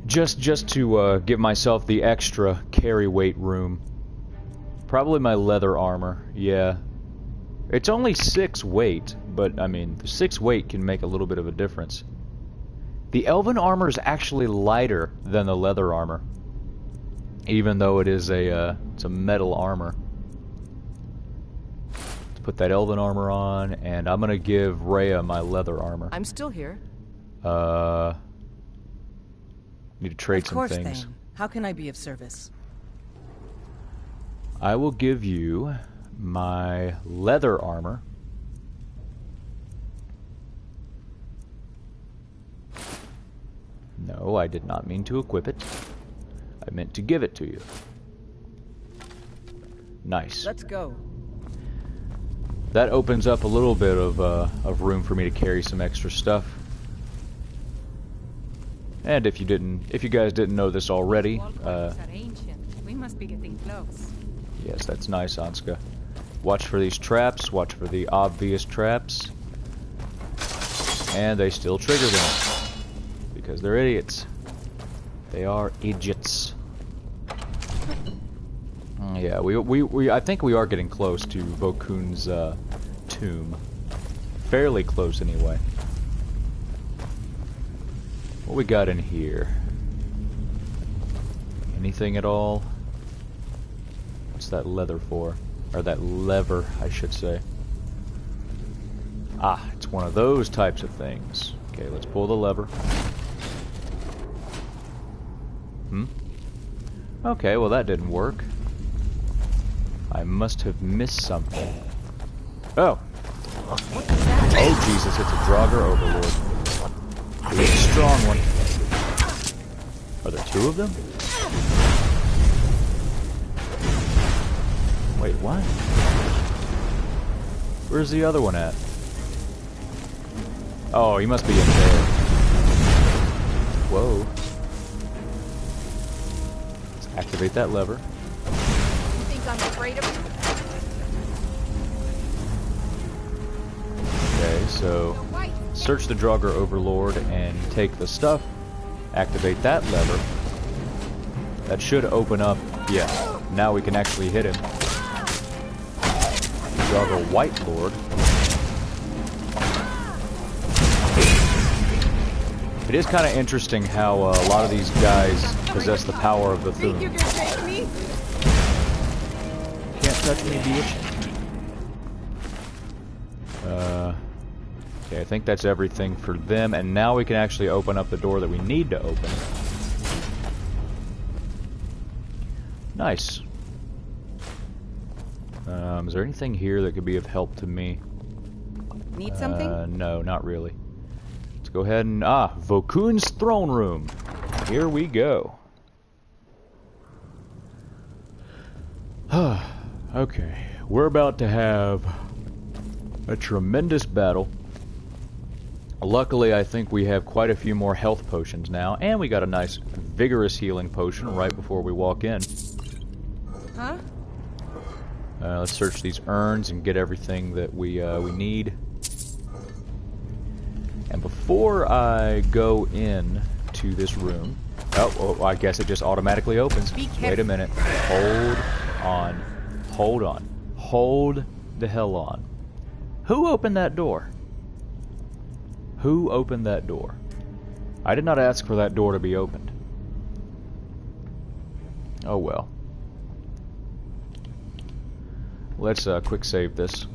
just to give myself the extra carry weight room. Probably my leather armor, yeah. It's only 6 weight, but, I mean, the 6 weight can make a little bit of a difference. The elven armor is actually lighter than the leather armor, even though it is it's a metal armor. Let's put that elven armor on, and I'm gonna give Rhea my leather armor. I'm still here. Need to trade Of some course, things. Thane. How can I be of service? I will give you my leather armor. No, I did not mean to equip it. I meant to give it to you. Nice. Let's go. That opens up a little bit of room for me to carry some extra stuff. And if you guys didn't know this already, Wall quarters are ancient. We must be getting close. yes, that's nice, Anska. Watch for these traps, watch for the obvious traps. And they still trigger them. Because they're idiots. They are idiots. Yeah, I think we are getting close to Vokun's tomb. Fairly close, anyway. What we got in here? Anything at all? What's that leather for? Or that lever, I should say. Ah, it's one of those types of things. Okay, let's pull the lever. Okay, well that didn't work. I must have missed something. Oh! Oh Jesus, it's a Draugr Overlord. It's a strong one. Are there 2 of them? Wait, what? Where's the other one at? Oh, he must be in there. Whoa. Let's activate that lever. You think I'm afraid of you? Okay, so search the Draugr Overlord and take the stuff. Activate that lever. That should open up. Yeah, now we can actually hit him. Draugr White Lord. It is kind of interesting how a lot of these guys possess the power of the Thune. You can take me? Can't touch me, bitch. Okay, I think that's everything for them, and now we can actually open up the door that we need to open. Nice. Is there anything here that could be of help to me? Need something? No, not really. Let's go ahead and... Vokun's throne room. Here we go. Okay, we're about to have a tremendous battle. Luckily, I think we have quite a few more health potions now, and we got a nice vigorous healing potion right before we walk in. Huh? Let's search these urns and get everything that we need. And before I go in to this room... Oh, I guess it just automatically opens. Wait a minute. Hold on. Hold on. Hold the hell on. Who opened that door? Who opened that door? I did not ask for that door to be opened. Oh well. Let's quick save this.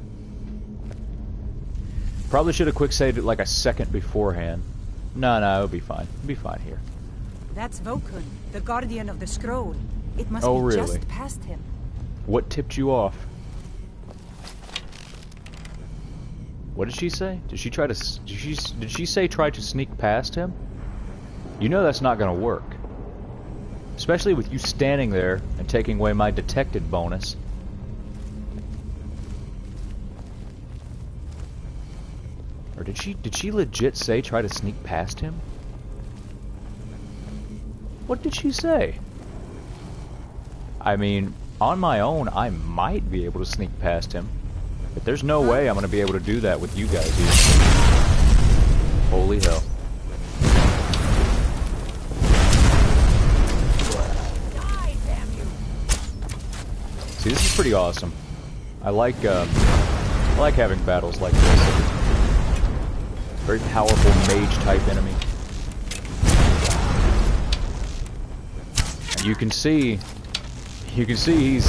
Probably should have quick saved it like a second beforehand. No, it'll be fine. It'll be fine here. That's Vokun, the guardian of the scroll. It must Oh, be really? just past him. What tipped you off? What did she say? Did she try to? Did she say try to sneak past him? You know that's not gonna work. Especially with you standing there and taking away my detected bonus. Or did she legit say try to sneak past him? What did she say? I mean, on my own, I might be able to sneak past him. But there's no way I'm going to be able to do that with you guys here. Holy hell. Die, damn you! See, this is pretty awesome. I like having battles like this. Very powerful mage-type enemy. And you can see he's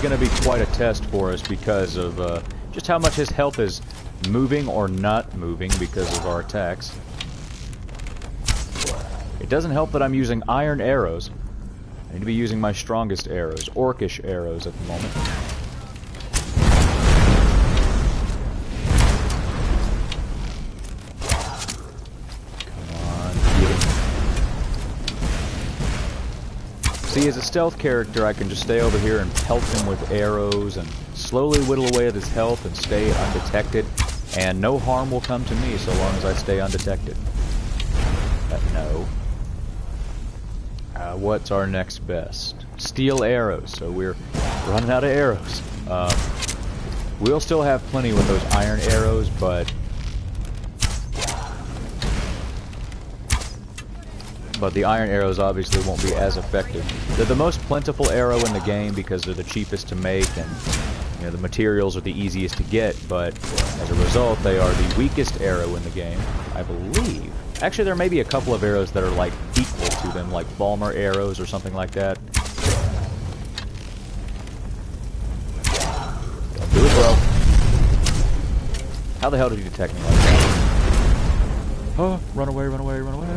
going to be quite a test for us because of just how much his health is moving or not moving because of our attacks. It doesn't help that I'm using iron arrows. I need to be using my strongest arrows, orcish arrows at the moment. See, as a stealth character, I can just stay over here and pelt him with arrows and slowly whittle away at his health and stay undetected, and no harm will come to me so long as I stay undetected. No. What's our next best? Steel arrows, so we're running out of arrows. We'll still have plenty with those iron arrows, but the iron arrows obviously won't be as effective. They're the most plentiful arrow in the game because they're the cheapest to make and the materials are the easiest to get, but as a result they are the weakest arrow in the game, I believe. Actually, there may be a couple of arrows that are like equal to them, like Balmer arrows or something like that. Don't do it, bro. How the hell did he detect me like that? Oh, run away, run away, run away.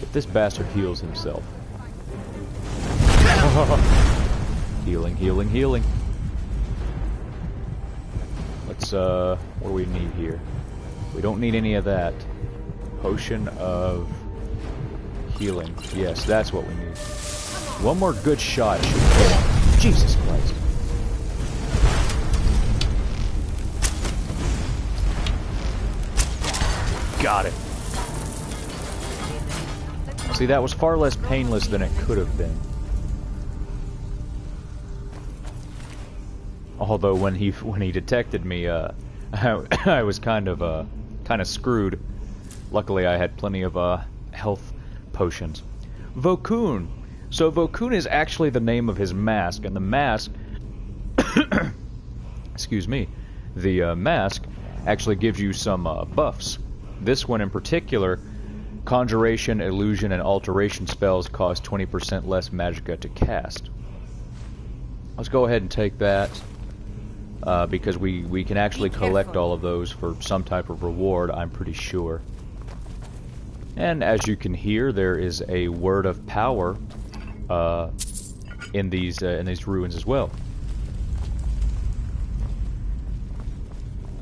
If this bastard heals himself. Healing, healing, healing. Let's, what do we need here? We don't need any of that. Potion of healing. Yes, that's what we need. One more good shot should kill him. Jesus Christ. Got it. See, that was far less painless than it could have been. Although when he detected me, I was kind of screwed. Luckily, I had plenty of health potions. Vokun. So Vokun is actually the name of his mask, and the mask, excuse me, the mask actually gives you some buffs. This one in particular, conjuration, illusion, and alteration spells cost 20% less magicka to cast. Let's go ahead and take that. Because we can actually collect all of those for some type of reward, I'm pretty sure. And as you can hear, there is a word of power in these ruins as well.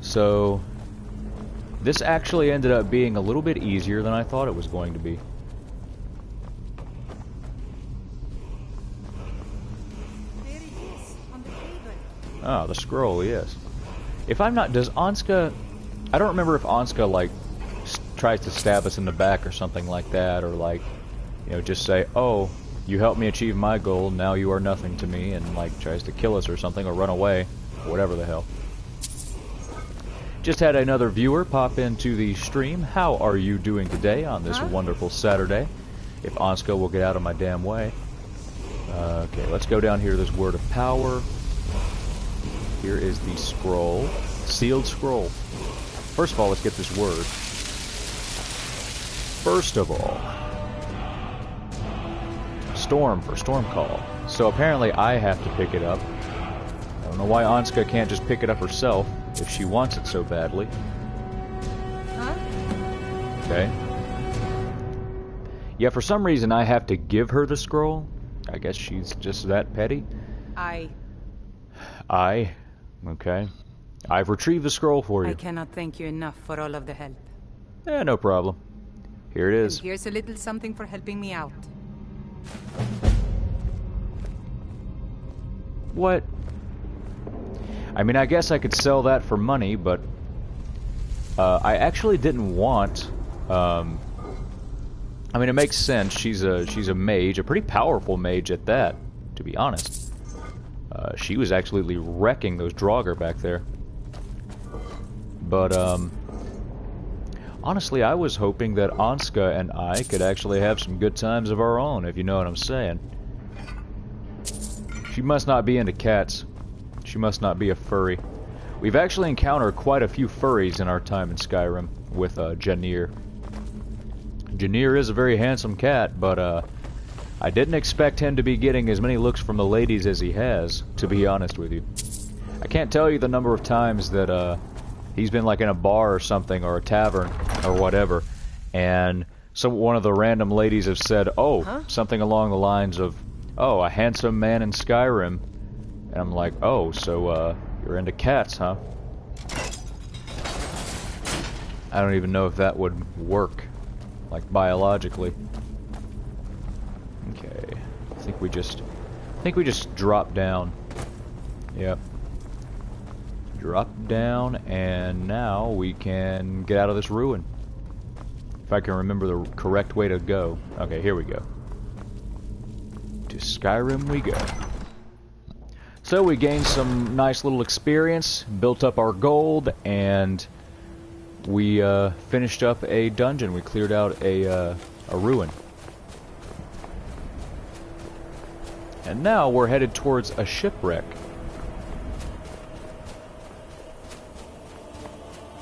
So this actually ended up being a little bit easier than I thought it was going to be. Oh, the scroll, yes. If I'm not... Does Anska... I don't remember if Anska, like, tries to stab us in the back or something like that, or, like, you know, just say, oh, you helped me achieve my goal, now you are nothing to me, and, like, tries to kill us or something, or run away, or whatever the hell. Just had another viewer pop into the stream. How are you doing today on this wonderful Saturday? If Anska will get out of my damn way. Okay, let's go down here to this word of power. Here is the scroll. Sealed scroll. First of all, let's get this word. First of all, storm for storm call. So apparently I have to pick it up. I don't know why Anska can't just pick it up herself if she wants it so badly. Huh? Okay. Yeah, for some reason I have to give her the scroll. I guess she's just that petty. Okay. I've retrieved the scroll for you. I cannot thank you enough for all of the help. Yeah, no problem. Here it is. And here's a little something for helping me out. What? I mean, I guess I could sell that for money, but I actually didn't want. I mean, it makes sense. She's a mage, a pretty powerful mage at that, to be honest. She was absolutely wrecking those Draugr back there. But, honestly, I was hoping that Anska and I could actually have some good times of our own, if you know what I'm saying. She must not be into cats. She must not be a furry. We've actually encountered quite a few furries in our time in Skyrim with, Janir. Janir is a very handsome cat, but, I didn't expect him to be getting as many looks from the ladies as he has, to be honest with you. I can't tell you the number of times that, he's been like in a bar or something, or a tavern, or whatever, and one of the random ladies have said, oh, something along the lines of, oh, a handsome man in Skyrim. And I'm like, oh, so, you're into cats, huh? I don't even know if that would work, like, biologically. Okay, I think we just drop down. Yep. Drop down, and now we can get out of this ruin. If I can remember the correct way to go. Okay, here we go. To Skyrim we go. So we gained some nice little experience, built up our gold, and we finished up a dungeon. We cleared out a ruin. And now we're headed towards a shipwreck.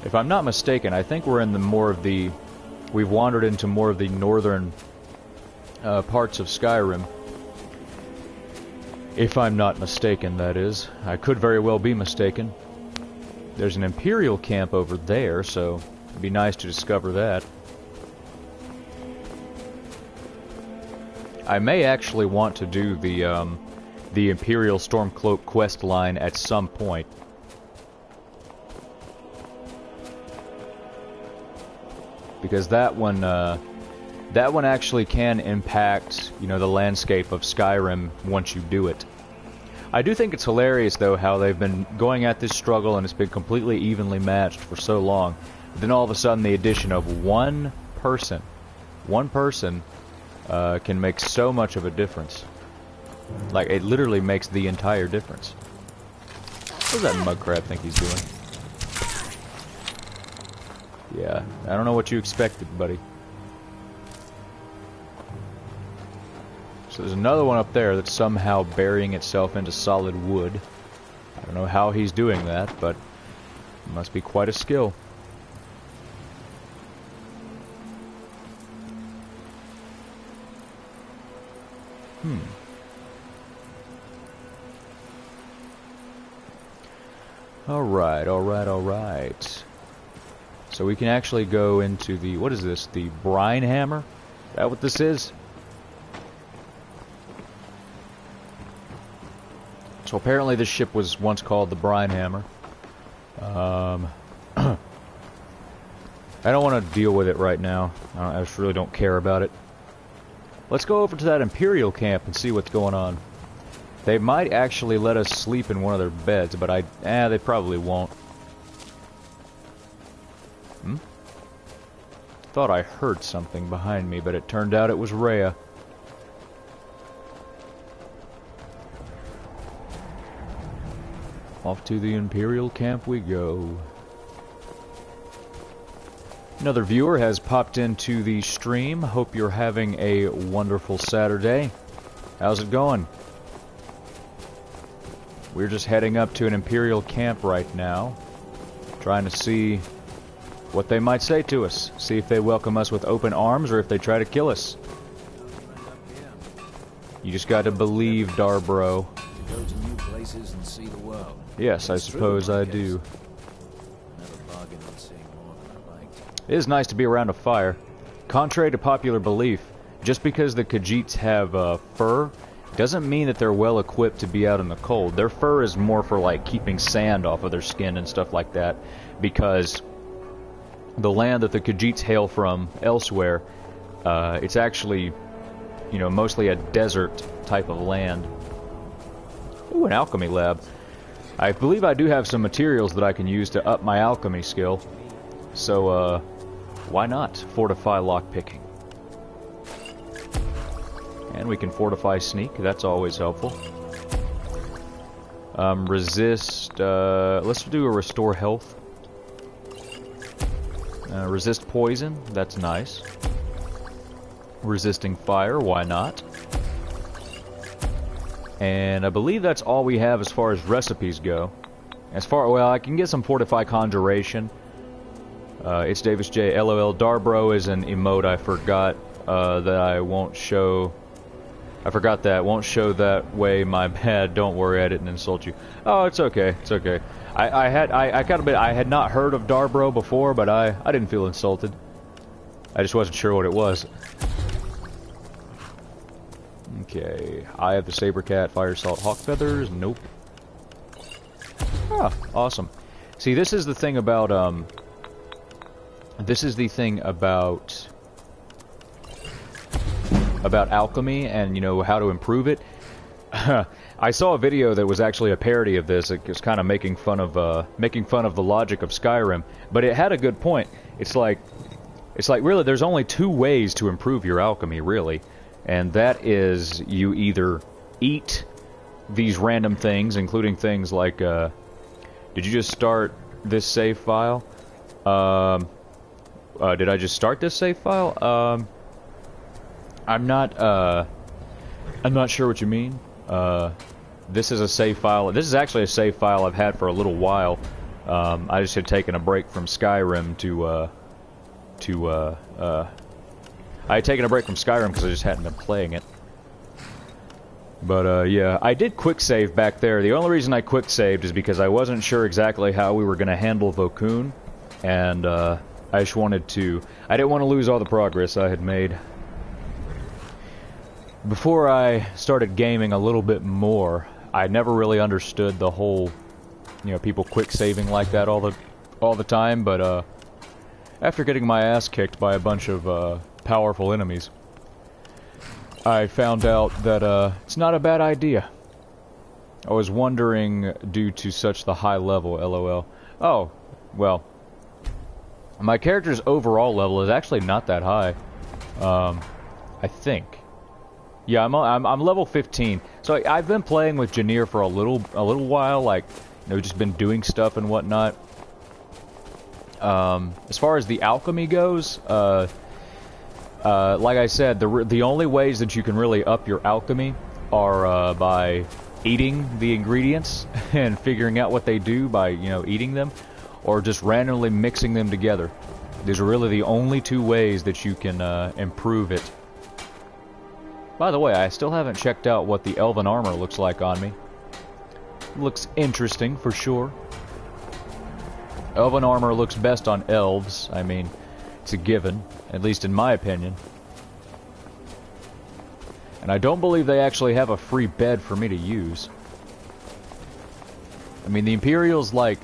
If I'm not mistaken, I think we're in we've wandered into more of the northern parts of Skyrim. If I'm not mistaken, that is. I could very well be mistaken. There's an Imperial camp over there, so it'd be nice to discover that. I may actually want to do the Imperial Stormcloak quest line at some point. Because that one actually can impact, you know, the landscape of Skyrim once you do it. I do think it's hilarious, though, how they've been going at this struggle and it's been completely evenly matched for so long. Then all of a sudden the addition of one person can make so much of a difference. Like, it literally makes the entire difference. What does that mug crab think he's doing? Yeah, I don't know what you expected, buddy. So there's another one up there that's somehow burying itself into solid wood. I don't know how he's doing that, but it must be quite a skill. Alright. So we can actually go into the, what is this, the brine hammer? Is that what this is? So apparently this ship was once called the brine hammer. I don't want to deal with it right now. I just really don't care about it. Let's go over to that Imperial camp and see what's going on. They might actually let us sleep in one of their beds, but they probably won't. Thought I heard something behind me, but it turned out it was Rhea. Off to the Imperial camp we go. Another viewer has popped into the stream. Hope you're having a wonderful Saturday. How's it going? We're just heading up to an Imperial camp right now, trying to see what they might say to us. See if they welcome us with open arms or if they try to kill us. You just got to believe, Darbro. Go to new places and see the world. Yes, I suppose I do. It is nice to be around a fire. Contrary to popular belief, just because the Khajiits have fur doesn't mean that they're well equipped to be out in the cold. Their fur is more for like keeping sand off of their skin and stuff like that, because the land that the Khajiits hail from elsewhere, it's actually, you know, mostly a desert type of land. Ooh, an alchemy lab. I believe I do have some materials that I can use to up my alchemy skill. So, why not fortify lockpicking? And we can fortify sneak, that's always helpful. Resist, let's do a restore health. Resist poison, that's nice. Resisting fire, why not? And I believe that's all we have as far as recipes go. Well, I can get some fortify conjuration. It's Davis J. LOL. Darbro is an emote I forgot that I won't show. I forgot that. Won't show that way, my bad. Don't worry, I didn't insult you. Oh, it's okay. It's okay. I had not heard of Darbro before, but I didn't feel insulted. I just wasn't sure what it was. Okay. Eye of the Saber Cat, Fire Salt, Hawk Feathers. Nope. Ah, awesome. See, this is the thing about about alchemy and, you know, how to improve it. I saw a video that was actually a parody of this. It was kind of making fun of the logic of Skyrim, but it had a good point. It's like really there's only two ways to improve your alchemy, really, and that is you either eat these random things, including things like did you just start this save file? Did I just start this save file? I'm not sure what you mean. This is a save file. This is actually a save file I've had for a little while. I just had taken a break from Skyrim I had taken a break from Skyrim because I just hadn't been playing it. But yeah, I did quick save back there. The only reason I quick saved is because I wasn't sure exactly how we were going to handle Vokun, and I just wanted to. I didn't want to lose all the progress I had made. Before I started gaming a little bit more, I never really understood the whole, you know, people quick saving like that all the time. But after getting my ass kicked by a bunch of powerful enemies, I found out that it's not a bad idea. I was wondering, due to such the high level, LOL. Oh, well, My character's overall level is actually not that high. I think. Yeah, I'm level 15. So I've been playing with Janir for a little while, like, you know, just been doing stuff and whatnot. As far as the alchemy goes, like I said, the only ways that you can really up your alchemy are by eating the ingredients and figuring out what they do by, you know, eating them, or just randomly mixing them together. These are really the only two ways that you can improve it. By the way, I still haven't checked out what the elven armor looks like on me. Looks interesting, for sure. Elven armor looks best on elves. I mean, it's a given, at least in my opinion. And I don't believe they actually have a free bed for me to use. I mean, the Imperials, like,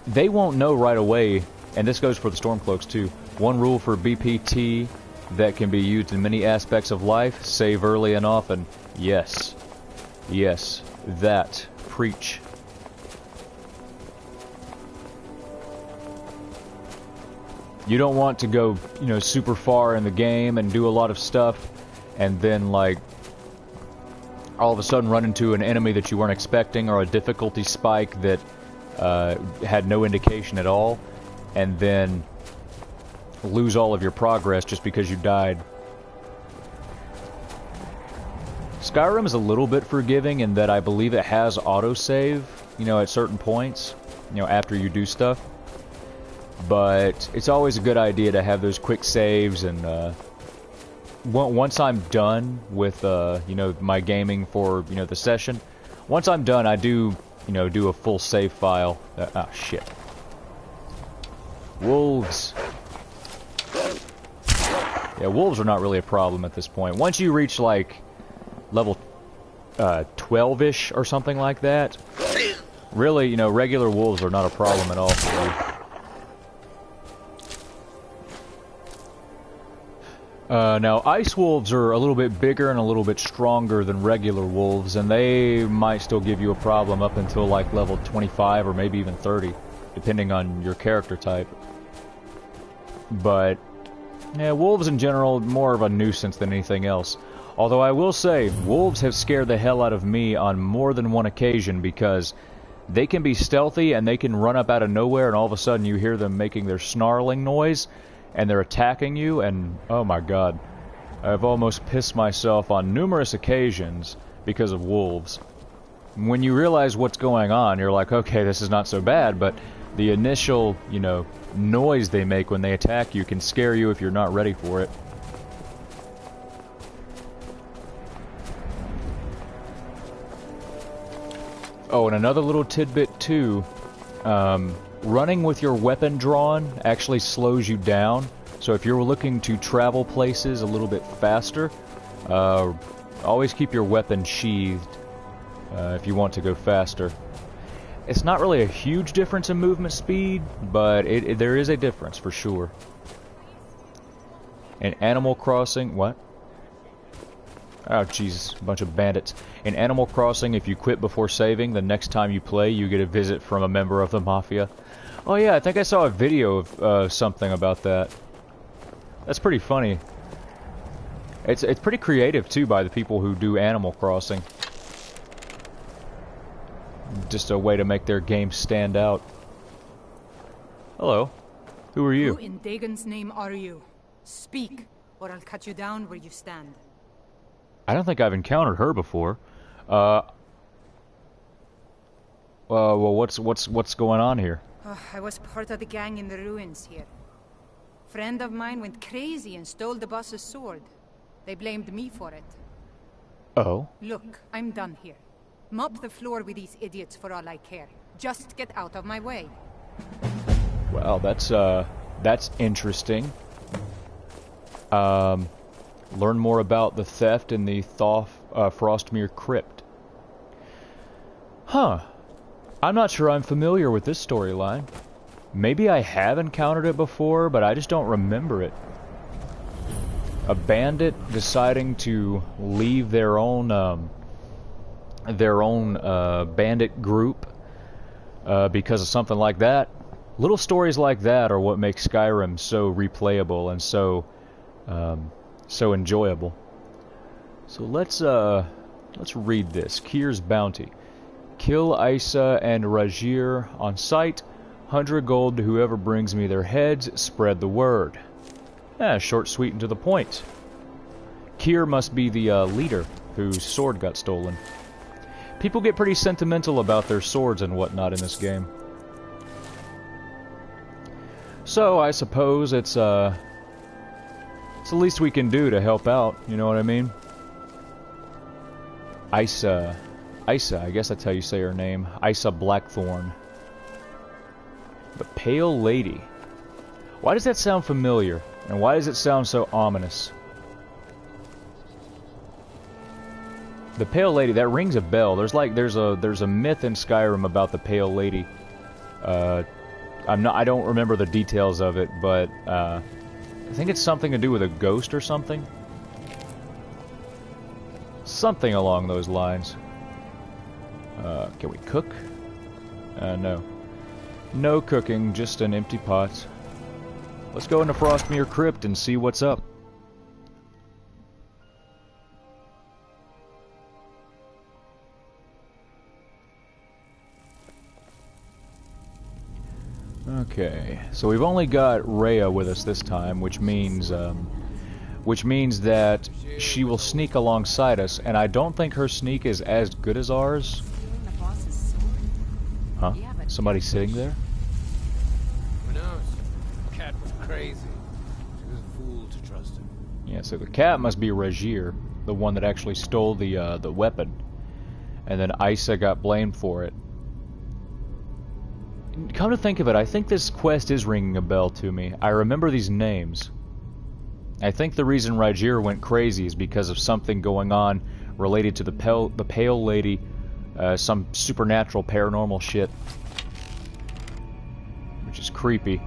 they won't know right away, and this goes for the Stormcloaks too. One rule for BPT that can be used in many aspects of life: save early and often. Yes. Yes. That. Preach. You don't want to go, you know, super far in the game and do a lot of stuff, and then, like, all of a sudden run into an enemy that you weren't expecting, or a difficulty spike that had no indication at all, and then lose all of your progress just because you died. Skyrim is a little bit forgiving in that I believe it has autosave, you know, at certain points, you know, after you do stuff. But it's always a good idea to have those quick saves, and once I'm done with, you know, my gaming for, you know, the session, once I'm done, I do, you know, do a full save file. Ah, shit. Wolves. Yeah, wolves are not really a problem at this point. Once you reach, like, level 12-ish or something like that, really, you know, regular wolves are not a problem at all for you. Now, ice wolves are a little bit bigger and a little bit stronger than regular wolves, and they might still give you a problem up until, like, level 25 or maybe even 30, depending on your character type. But yeah, wolves in general, more of a nuisance than anything else. Although I will say, wolves have scared the hell out of me on more than one occasion, because they can be stealthy and they can run up out of nowhere, and all of a sudden you hear them making their snarling noise, and they're attacking you, and oh my god. I've almost pissed myself on numerous occasions because of wolves. When you realize what's going on, you're like, okay, this is not so bad, but the initial, you know, noise they make when they attack you can scare you if you're not ready for it. Oh, and another little tidbit too, running with your weapon drawn actually slows you down. So if you're looking to travel places a little bit faster, always keep your weapon sheathed if you want to go faster. It's not really a huge difference in movement speed, but there is a difference for sure. In Animal Crossing, what? Oh, Jesus, a bunch of bandits. In Animal Crossing, if you quit before saving, the next time you play, you get a visit from a member of the Mafia. Oh yeah, I think I saw a video of something about that. That's pretty funny. It's pretty creative, too, by the people who do Animal Crossing. Just a way to make their game stand out. Hello. Who are you? Who in Dagon's name are you? Speak, or I'll cut you down where you stand. I don't think I've encountered her before. Well, what's going on here? I was part of the gang in the ruins here. Friend of mine went crazy and stole the boss's sword. They blamed me for it. Oh? Look, I'm done here. Mop the floor with these idiots for all I care. Just get out of my way. Well, that's interesting. Learn more about the theft in the Frostmere Crypt. Huh. I'm not sure I'm familiar with this storyline. Maybe I have encountered it before, but I just don't remember it. A bandit deciding to leave their own bandit group because of something like that. Little stories like that are what make Skyrim so replayable and so enjoyable. So let's read this. Kyr's bounty. Kill Isa and Rajir on sight. 100 gold to whoever brings me their heads. Spread the word. Short, sweet, and to the point. Kyr must be the leader whose sword got stolen. People get pretty sentimental about their swords and whatnot in this game. So I suppose it's the least we can do to help out. You know what I mean? Isa, I guess that's how you say her name. Isa Blackthorn. The Pale Lady. Why does that sound familiar? And why does it sound so ominous? The Pale Lady, that rings a bell. There's a myth in Skyrim about the Pale Lady. I don't remember the details of it, but I think it's something to do with a ghost or something. Something along those lines. Can we cook? No. No cooking, just an empty pot. Let's go into Frostmere Crypt and see what's up. Okay, so we've only got Rhea with us this time, which means that she will sneak alongside us, and I don't think her sneak is as good as ours. Huh? Somebody sitting there? Who knows? The cat was crazy. She was a fool to trust him. Yeah, so the cat must be Rajir, the one that actually stole the weapon, and then Isa got blamed for it. Come to think of it, I think this quest is ringing a bell to me. I remember these names. I think the reason Rajir went crazy is because of something going on related to the Pale Lady, some supernatural paranormal shit, which is creepy.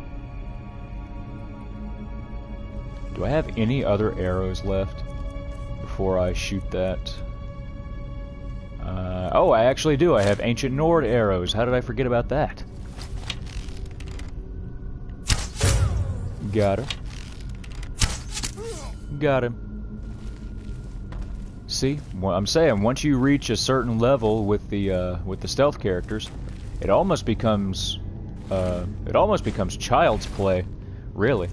Do I have any other arrows left before I shoot that? Oh, I actually do. I have Ancient Nord arrows. How did I forget about that? Got her. Got him. See, I'm saying once you reach a certain level with the stealth characters, it almost becomes child's play, really.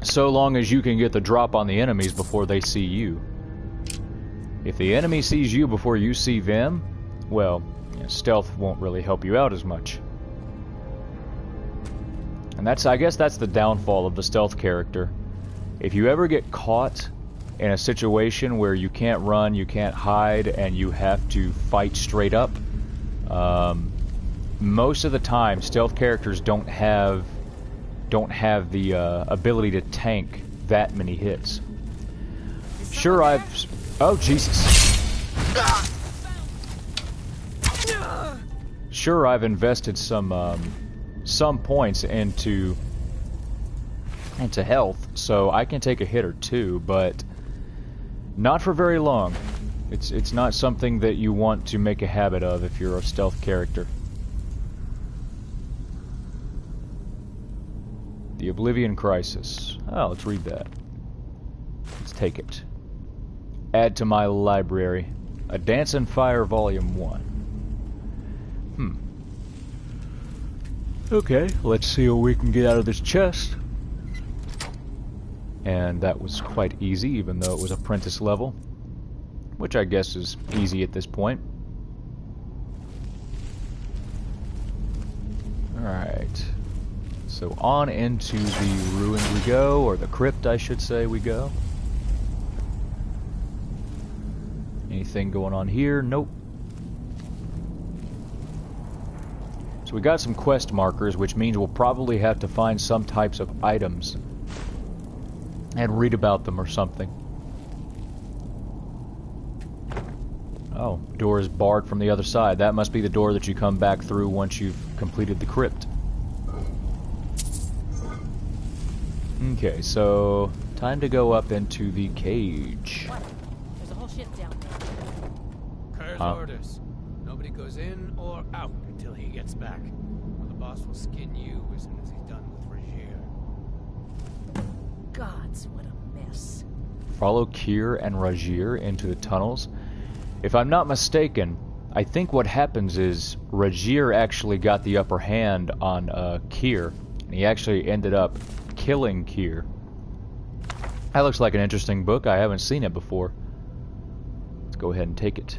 So long as you can get the drop on the enemies before they see you. If the enemy sees you before you see them, well, stealth won't really help you out as much. And I guess that's the downfall of the stealth character. If you ever get caught in a situation where you can't run, you can't hide, and you have to fight straight up, most of the time stealth characters don't have the ability to tank that many hits. Sure, oh Jesus! Sure, I've invested some points into health, so I can take a hit or two, but not for very long. It's not something that you want to make a habit of if you're a stealth character. The Oblivion Crisis. Oh, let's read that. Let's take it. Add to my library. A Dance and Fire Volume 1. Okay, let's see what we can get out of this chest. And that was quite easy, even though it was apprentice level, which I guess is easy at this point. Alright, so on into the ruin we go, or the crypt I should say we go. Anything going on here? Nope. So we got some quest markers, which means we'll probably have to find some types of items and read about them or something. Oh, door is barred from the other side. That must be the door that you come back through once you've completed the crypt. Okay, so time to go up into the cage. There's a whole ship down there. Kerr's orders. Nobody goes in or out until he gets back. Or the boss will skin you as soon as he's done with Regier. Gods, what a mess. Follow Kier and Regier into the tunnels. If I'm not mistaken, I think what happens is Regier actually got the upper hand on Kier, and he actually ended up killing Kier. That looks like an interesting book. I haven't seen it before. Let's go ahead and take it.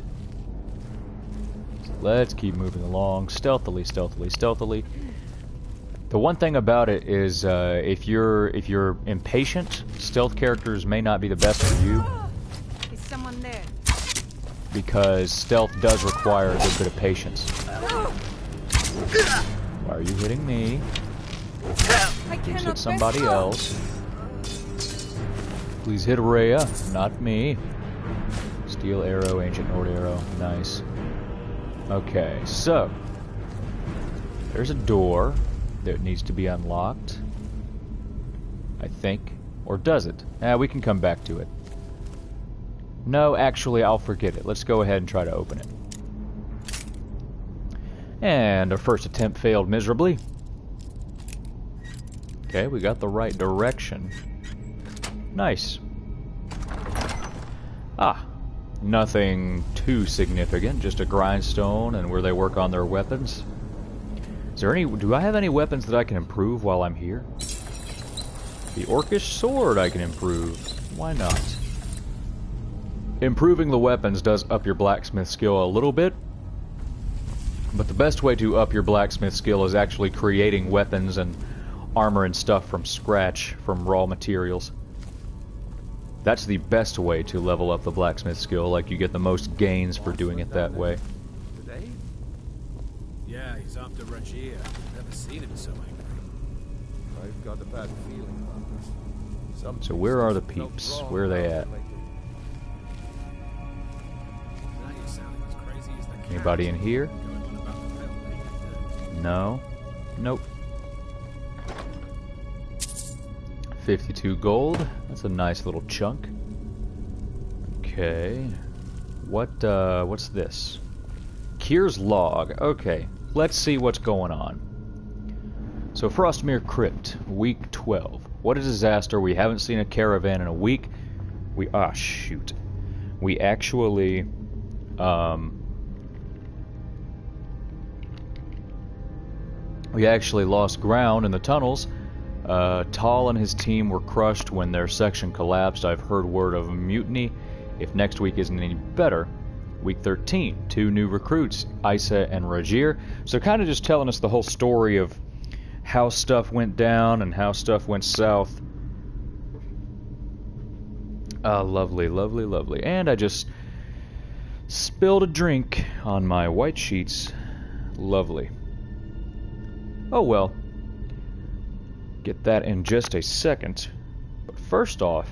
Let's keep moving along stealthily, stealthily, stealthily. The one thing about it is, if you're impatient, stealth characters may not be the best for you. Is someone there? Because stealth does require a good bit of patience. Why are you hitting me? Please hit somebody else. Please hit Rhea, not me. Steel arrow, ancient Nord arrow, nice. Okay, so there's a door that needs to be unlocked, I think. Or does it? We can come back to it. No, actually, I'll forget it. Let's go ahead and try to open it. And our first attempt failed miserably. Okay, we got the right direction. Nice. Ah, nothing too significant, just a grindstone and where they work on their weapons. Is there any... do I have any weapons that I can improve while I'm here? The Orcish sword I can improve. Why not? Improving the weapons does up your blacksmith skill a little bit, but the best way to up your blacksmith skill is actually creating weapons and armor and stuff from scratch, from raw materials. That's the best way to level up the blacksmith skill, like you get the most gains for doing it that way. Today? Yeah, he's after Regier. Never seen him so angry. I've got a bad feeling about this. So where are the peeps? Where are they at? Anybody in here? No. Nope. 52 gold. That's a nice little chunk. Okay. What's this? Kier's log. Okay. Let's see what's going on. So Frostmere Crypt, week 12. What a disaster. We haven't seen a caravan in a week. Shoot. We actually lost ground in the tunnels. Tal and his team were crushed when their section collapsed. I've heard word of a mutiny. If next week isn't any better, week 13, 2 new recruits, Isa and Regier. So kind of just telling us the whole story of how stuff went down and how stuff went south. Lovely, lovely, lovely. And I just spilled a drink on my white sheets. Lovely. Oh well. Get that in just a second. But first off,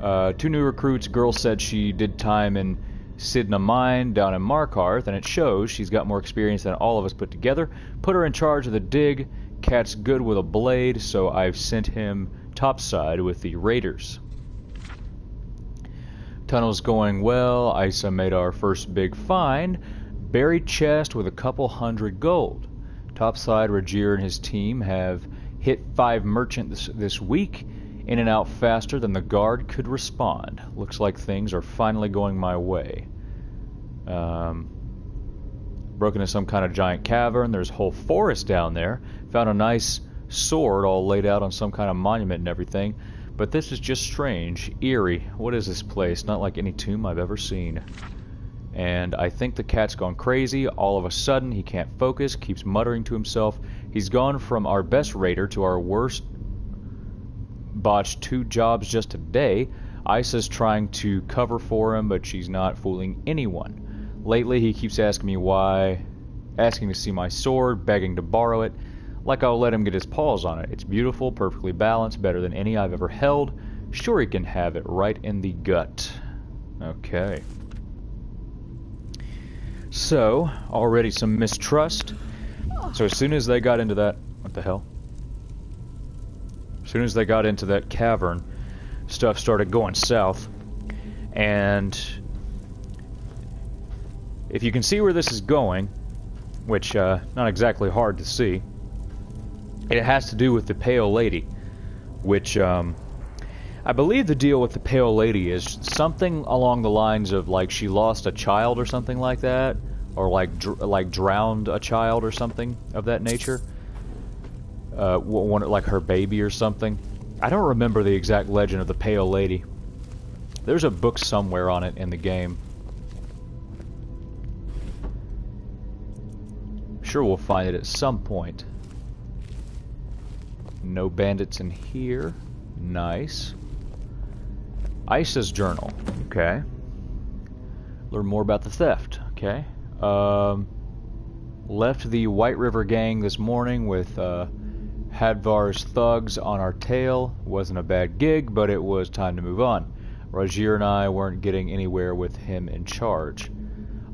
2 new recruits. Girl said she did time in Sidna Mine down in Markarth, and it shows. She's got more experience than all of us put together. Put her in charge of the dig. Cat's good with a blade, so I've sent him topside with the raiders. Tunnel's going well. Isa made our first big find. Buried chest with a couple hundred gold. Topside, Regier and his team have hit 5 merchants this week, in and out faster than the guard could respond. Looks like things are finally going my way. Broken into some kind of giant cavern. There's a whole forest down there. Found a nice sword all laid out on some kind of monument and everything. But this is just strange. Eerie. What is this place? Not like any tomb I've ever seen. And I think the cat's gone crazy. All of a sudden, he can't focus, keeps muttering to himself. He's gone from our best raider to our worst. Botched 2 jobs just today. Isa's trying to cover for him, but she's not fooling anyone. Lately, he keeps asking me why, asking to see my sword, begging to borrow it, like I'll let him get his paws on it. It's beautiful, perfectly balanced, better than any I've ever held. Sure, he can have it right in the gut. Okay. So, already some mistrust. So as soon as they got into that... What the hell? As soon as they got into that cavern, stuff started going south. And... if you can see where this is going, which, not exactly hard to see. It has to do with the Pale Lady, which, I believe the deal with the Pale Lady is something along the lines of, like, she lost a child or something like that, or, like, drowned a child or something of that nature. Like her baby or something. I don't remember the exact legend of the Pale Lady. There's a book somewhere on it in the game. I'm sure we'll find it at some point. No bandits in here. Nice. Isa's journal. Okay. Learn more about the theft. Okay. Left the White River gang this morning with Hadvar's thugs on our tail. Wasn't a bad gig, but it was time to move on. Rajir and I weren't getting anywhere with him in charge.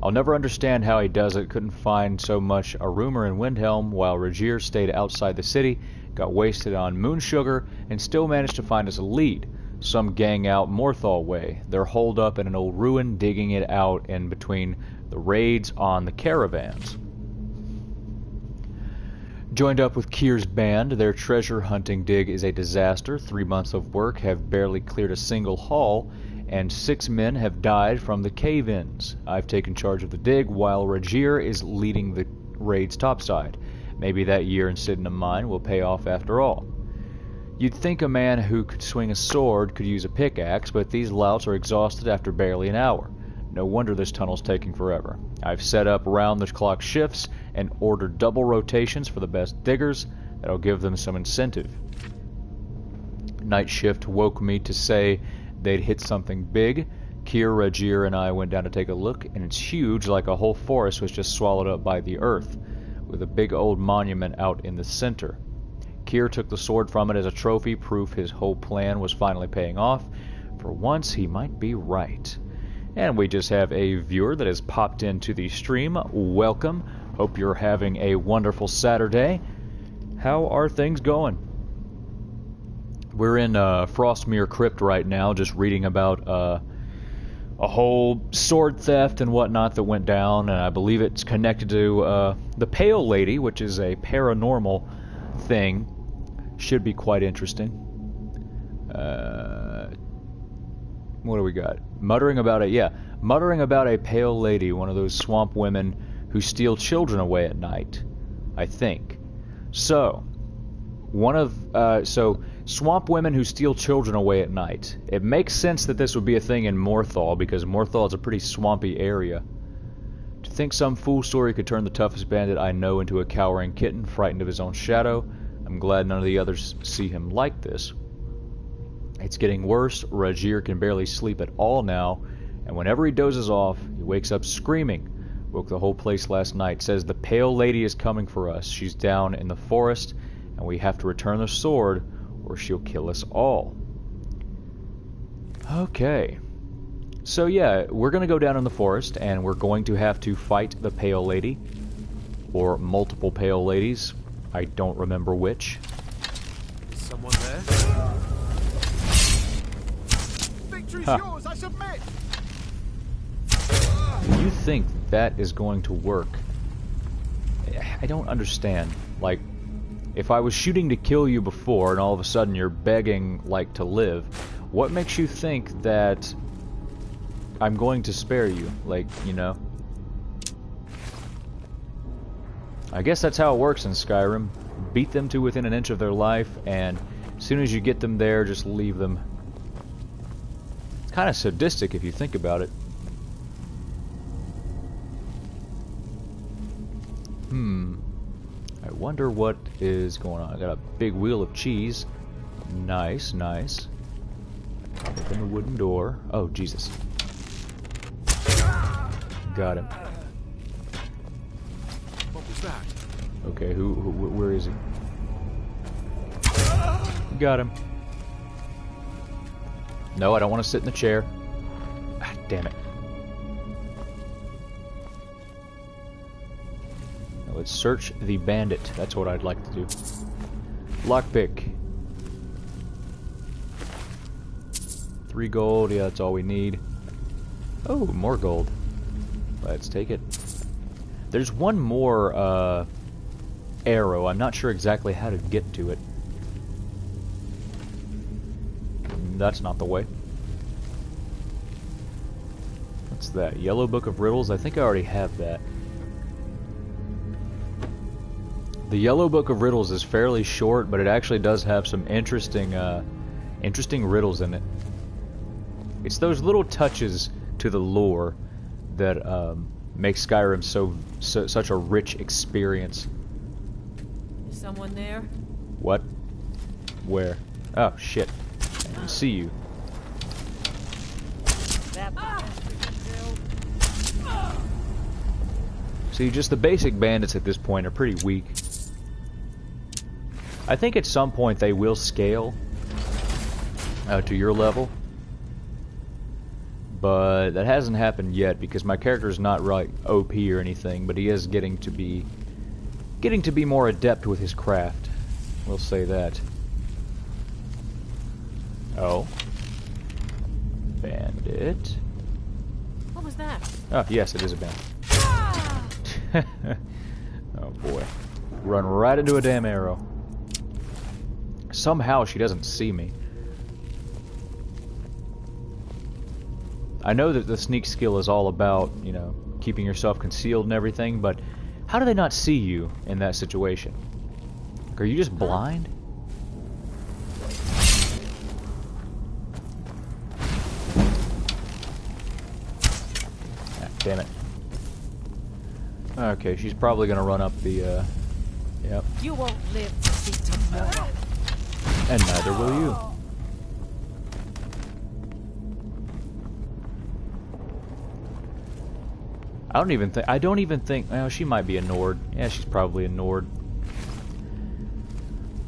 I'll never understand how he does it. Couldn't find so much a rumor in Windhelm, while Rajir stayed outside the city, got wasted on moon sugar, and still managed to find us a lead. Some gang out Morthal way. They're holed up in an old ruin, digging it out in between the raids on the caravans. Joined up with Kier's band. Their treasure hunting dig is a disaster. 3 months of work have barely cleared a single haul, and 6 men have died from the cave-ins. I've taken charge of the dig, while Rajir is leading the raid's topside. Maybe that year in Sydenham mine will pay off after all. You'd think a man who could swing a sword could use a pickaxe, but these louts are exhausted after barely an hour. No wonder this tunnel's taking forever. I've set up round-the-clock shifts and ordered double rotations for the best diggers. That'll give them some incentive. Night shift woke me to say they'd hit something big. Kier, Rajir, and I went down to take a look, and it's huge, like a whole forest was just swallowed up by the earth, with a big old monument out in the center. Kier took the sword from it as a trophy, proof his whole plan was finally paying off. For once, he might be right. And we just have a viewer that has popped into the stream. Welcome. Hope you're having a wonderful Saturday. How are things going? We're in Frostmere Crypt right now, just reading about a whole sword theft and whatnot that went down, and I believe it's connected to the Pale Lady, which is a paranormal thing. Should be quite interesting. What do we got? Muttering about a Pale Lady, one of those swamp women who steal children away at night, I think. So, swamp women who steal children away at night. It makes sense that this would be a thing in Morthal, because Morthal is a pretty swampy area. To think some fool story could turn the toughest bandit I know into a cowering kitten, frightened of his own shadow. I'm glad none of the others see him like this. It's getting worse. Rajir can barely sleep at all now, and whenever he dozes off, he wakes up screaming. Woke the whole place last night. Says the Pale Lady is coming for us. She's down in the forest, and we have to return the sword, or she'll kill us all. Okay. So yeah, we're going to go down in the forest, and we're going to have to fight the Pale Lady, or multiple Pale Ladies. I don't remember which. Is someone there? Victory's yours, I submit! Do you think that is going to work? I don't understand. Like, if I was shooting to kill you before, and all of a sudden you're begging, like, to live, what makes you think that I'm going to spare you? Like, you know? I guess that's how it works in Skyrim. Beat them to within an inch of their life, and as soon as you get them there, just leave them. It's kind of sadistic if you think about it. I wonder what is going on. I got a big wheel of cheese. Nice, nice. Open the wooden door. Oh, Jesus. Got him. What was that? Okay, where is he? Got him. No, I don't want to sit in the chair. Ah, damn it. Now let's search the bandit. That's what I'd like to do. Lockpick. 3 gold. Yeah, that's all we need. Oh, more gold. Let's take it. There's one more arrow. I'm not sure exactly how to get to it. That's not the way. What's that? Yellow Book of Riddles? I think I already have that. The Yellow Book of Riddles is fairly short, but it actually does have some interesting riddles in it. It's those little touches to the lore that make Skyrim such a rich experience. Is someone there? What? Where? Oh, shit. I can see you. See, just the basic bandits at this point are pretty weak. I think at some point they will scale to your level, but that hasn't happened yet because my character's not right OP or anything, but he is getting to be more adept with his craft. We'll say that. Oh. Bandit. What was that? Oh, yes, it is a bandit. Oh boy. Run right into a damn arrow. Somehow she doesn't see me. I know that the sneak skill is all about, you know, keeping yourself concealed and everything, but how do they not see you in that situation? Like, are you just blind? Ah, damn it. Okay, she's probably gonna run up the, yep. You won't live to see tomorrow. And neither will you. I don't even think, well, she might be a Nord. Yeah, she's probably a Nord.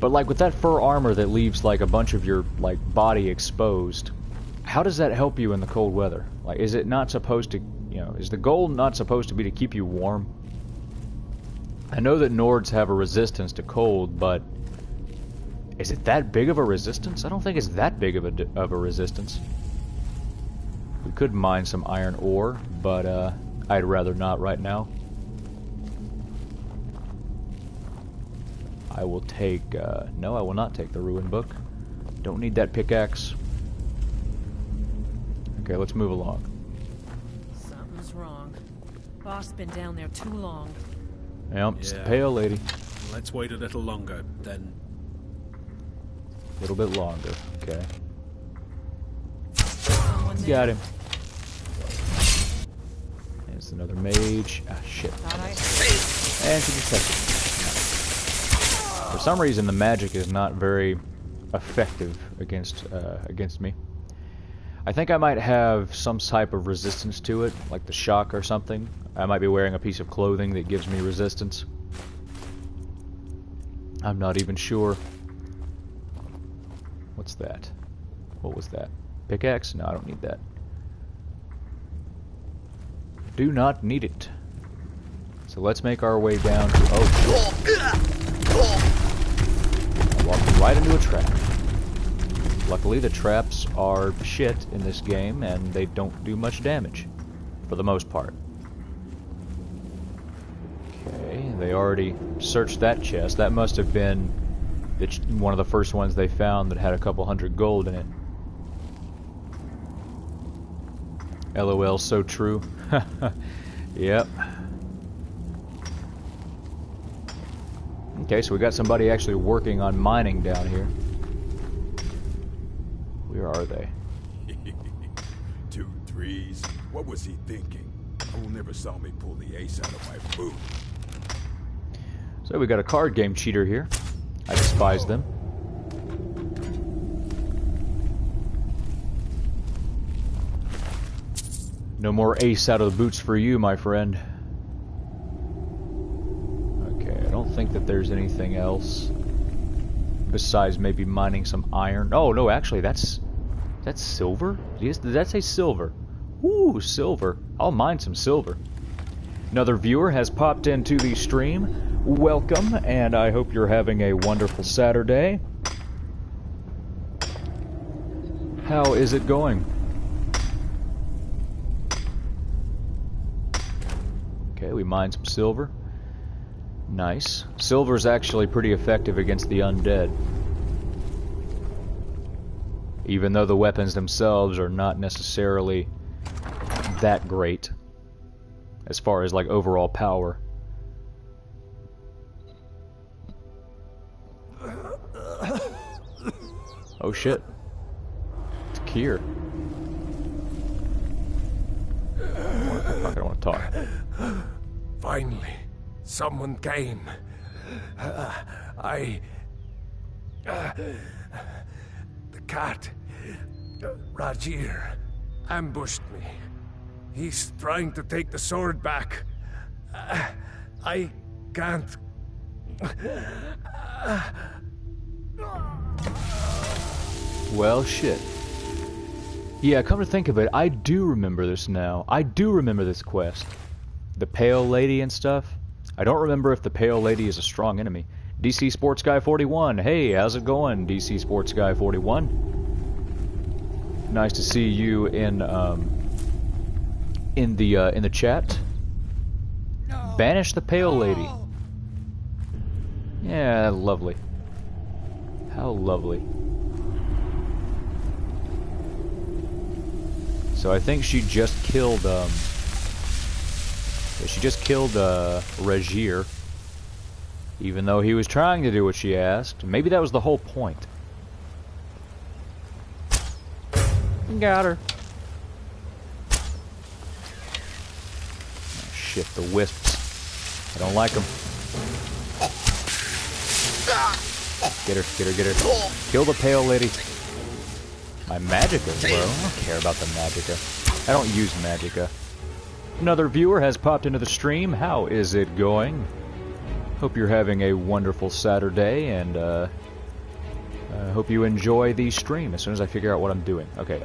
But like with that fur armor that leaves like a bunch of your like body exposed, how does that help you in the cold weather? Like, is it not supposed to, you know, is the goal not supposed to be to keep you warm? I know that Nords have a resistance to cold, but is it that big of a resistance? I don't think it's that big of a resistance. We could mine some iron ore, but I'd rather not right now. I will take, no, I will not take the Ruin Book. Don't need that pickaxe. Okay, let's move along. Something's wrong. Boss been down there too long. Yep, it's the Yeah. pale lady. Let's wait a little longer, then. A little bit longer, okay. Someone there? Got him. There's another mage. Ah, shit. Thought I... And she detected. For some reason, the magic is not very effective against me. I think I might have some type of resistance to it, like the shock or something. I might be wearing a piece of clothing that gives me resistance. I'm not even sure. What's that? What was that? Pickaxe? No, I don't need that. Do not need it. So let's make our way down to... Oh, I walked right into a trap. Luckily, the traps are shit in this game, and they don't do much damage, for the most part. Okay, they already searched that chest. That must have been one of the first ones they found that had a couple hundred gold in it. LOL, so true. Yep. Okay, so we got somebody actually working on mining down here. Where are they? 2 3s. What was he thinking? Who never saw me pull the ace out of my boot? So we got a card game cheater here. I despise them. No more ace out of the boots for you, my friend. Okay, I don't think that there's anything else besides maybe mining some iron. Oh no, actually that's silver? Yes, did that say silver? Ooh, silver. I'll mine some silver. Another viewer has popped into the stream. Welcome, and I hope you're having a wonderful Saturday. How is it going? Okay, Okay, we mined some silver. Nice. Silver's actually pretty effective against the undead. Even though the weapons themselves are not necessarily that great as far as like overall power. Oh shit. It's Kier. I don't want to talk. Finally, someone came. The cat, Rajir, ambushed me. He's trying to take the sword back. I can't. Well, shit. Yeah, come to think of it, I do remember this now. I do remember this quest. The Pale Lady and stuff. I don't remember if the Pale Lady is a strong enemy. DC Sports Guy 41. Hey, how's it going, DC Sports Guy 41? Nice to see you in the chat. No. Banish the Pale Lady. Yeah, lovely. How lovely. So I think she just killed Rajir, even though he was trying to do what she asked. Maybe that was the whole point. Got her. Oh, shit, the wisps. I don't like them. Get her, get her, get her. Kill the Pale Lady. My magicka, bro. I don't care about the magicka. I don't use magicka. Another viewer has popped into the stream. How is it going? Hope you're having a wonderful Saturday, and I hope you enjoy the stream as soon as I figure out what I'm doing. Okay,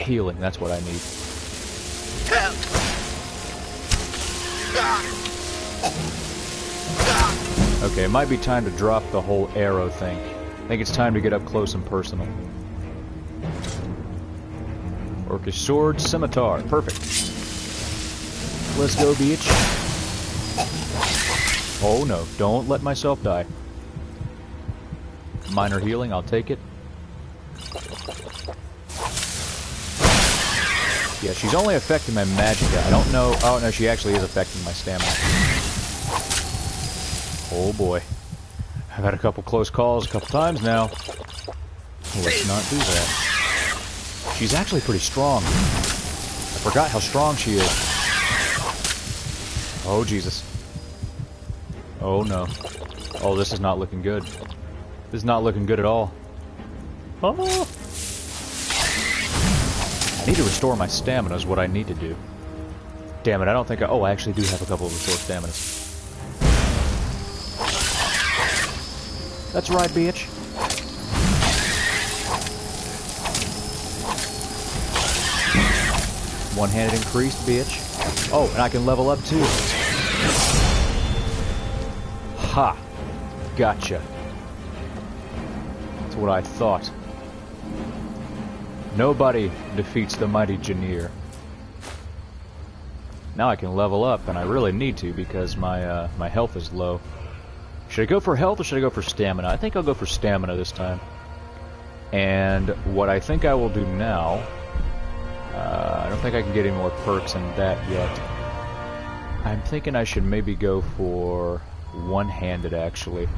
healing, that's what I need. Okay, it might be time to drop the whole arrow thing. I think it's time to get up close and personal. Orcish sword, scimitar, perfect. Let's go, bitch. Oh no, don't let myself die. Minor healing, I'll take it. Yeah, she's only affecting my magicka. I don't know. Oh no, she actually is affecting my stamina. Oh boy. I've had a couple close calls a couple times now. Let's not do that. She's actually pretty strong. I forgot how strong she is. Oh Jesus. Oh no. Oh, this is not looking good. This is not looking good at all. Oh! I need to restore my stamina is what I need to do. Damn it, I don't think I... Oh, I actually do have a couple of restore staminas. That's right, bitch. One-handed increased, bitch. Oh, and I can level up too. Ha! Gotcha. That's what I thought. Nobody defeats the mighty Janir. Now I can level up, and I really need to because my my health is low. Should I go for health or should I go for stamina? I think I'll go for stamina this time. And what I think I will do now... I don't think I can get any more perks in that yet. I'm thinking I should maybe go for one-handed, actually.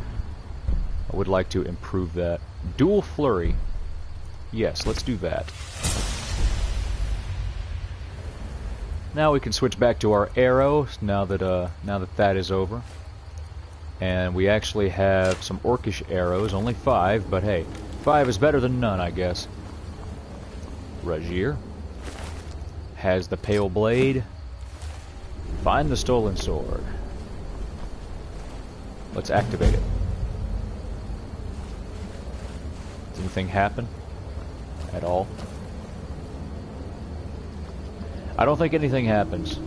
I would like to improve that. Dual flurry. Yes, let's do that. Now we can switch back to our arrow, now that that is over. And we actually have some orcish arrows, only 5, but hey, 5 is better than none, I guess. Rajir has the pale blade. Find the stolen sword. Let's activate it. Does anything happen at all? I don't think anything happens.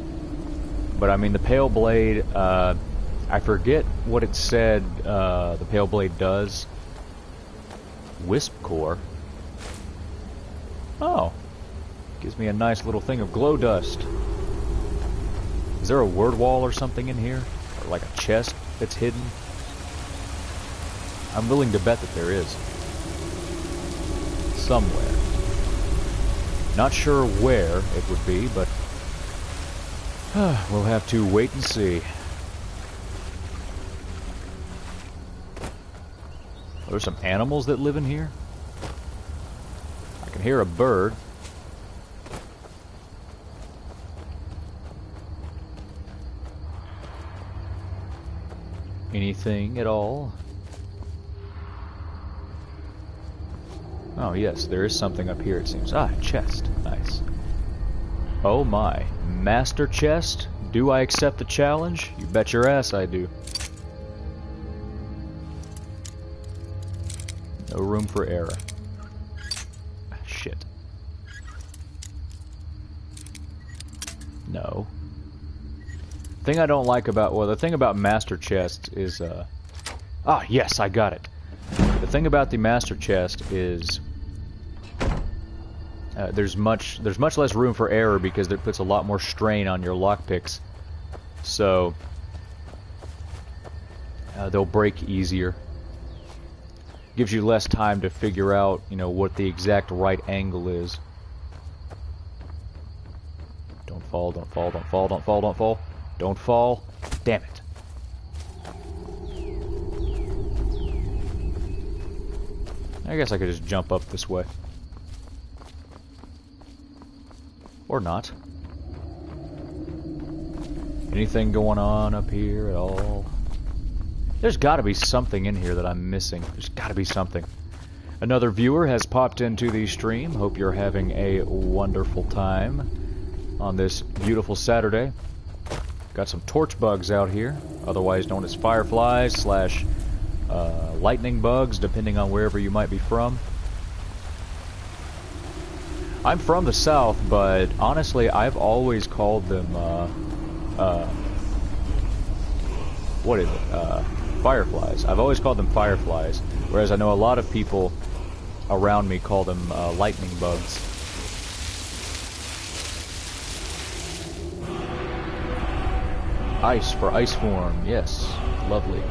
But I mean, the pale blade, I forget what it said the pale blade does. Wisp core. Oh. Gives me a nice little thing of glow dust. Is there a word wall or something in here? Or like a chest that's hidden? I'm willing to bet that there is. Somewhere. Not sure where it would be, but we'll have to wait and see. Are there some animals that live in here? I can hear a bird. Anything at all? Oh yes, there is something up here it seems. Ah, chest. Nice. Oh my. Master chest? Do I accept the challenge? You bet your ass I do. No room for error. Shit. No. The thing I don't like about, well, the thing about master chests is, ah, yes, I got it. The thing about the master chest is there's much less room for error because it puts a lot more strain on your lockpicks. So they'll break easier. Gives you less time to figure out, you know, what the exact right angle is. Don't fall, don't fall, don't fall, don't fall, don't fall. Don't fall. Damn it. I guess I could just jump up this way. Or not. Anything going on up here at all? There's got to be something in here that I'm missing. There's got to be something. Another viewer has popped into the stream. Hope you're having a wonderful time on this beautiful Saturday. Got some torch bugs out here, otherwise known as fireflies slash lightning bugs, depending on wherever you might be from. I'm from the south, but honestly, I've always called them, what is it? Fireflies. I've always called them fireflies, whereas I know a lot of people around me call them lightning bugs. Ice for ice form, yes, lovely.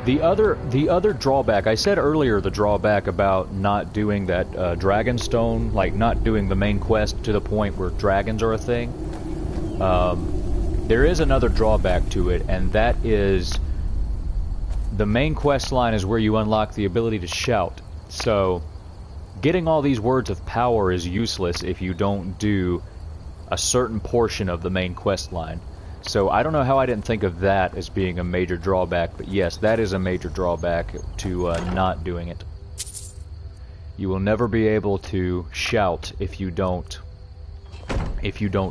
The other drawback, I said earlier the drawback about not doing that Dragonstone, like not doing the main quest to the point where dragons are a thing. There is another drawback to it, and that is the main quest line is where you unlock the ability to shout. So getting all these words of power is useless if you don't do a certain portion of the main quest line. So I don't know how I didn't think of that as being a major drawback, but yes, that is a major drawback to not doing it. You will never be able to shout if you don't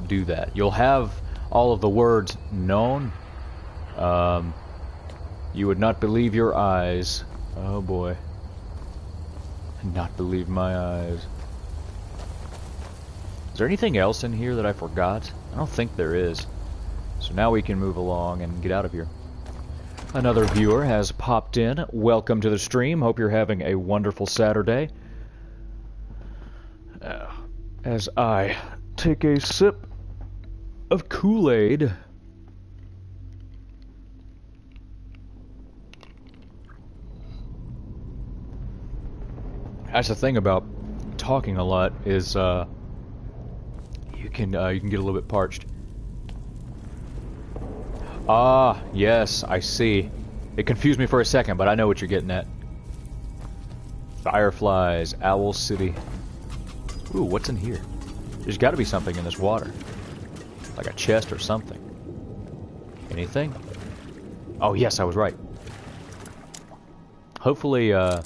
do that. You'll have all of the words known. You would not believe your eyes. Oh boy. Not believe my eyes. Is there anything else in here that I forgot? I don't think there is. So now we can move along and get out of here. Another viewer has popped in. Welcome to the stream. Hope you're having a wonderful Saturday. As I take a sip of Kool-Aid. That's the thing about talking a lot is you can get a little bit parched. Ah, yes, I see. It confused me for a second, but I know what you're getting at. Fireflies, Owl City. Ooh, what's in here? There's got to be something in this water. Like a chest or something. Anything? Oh, yes, I was right. Hopefully, oh,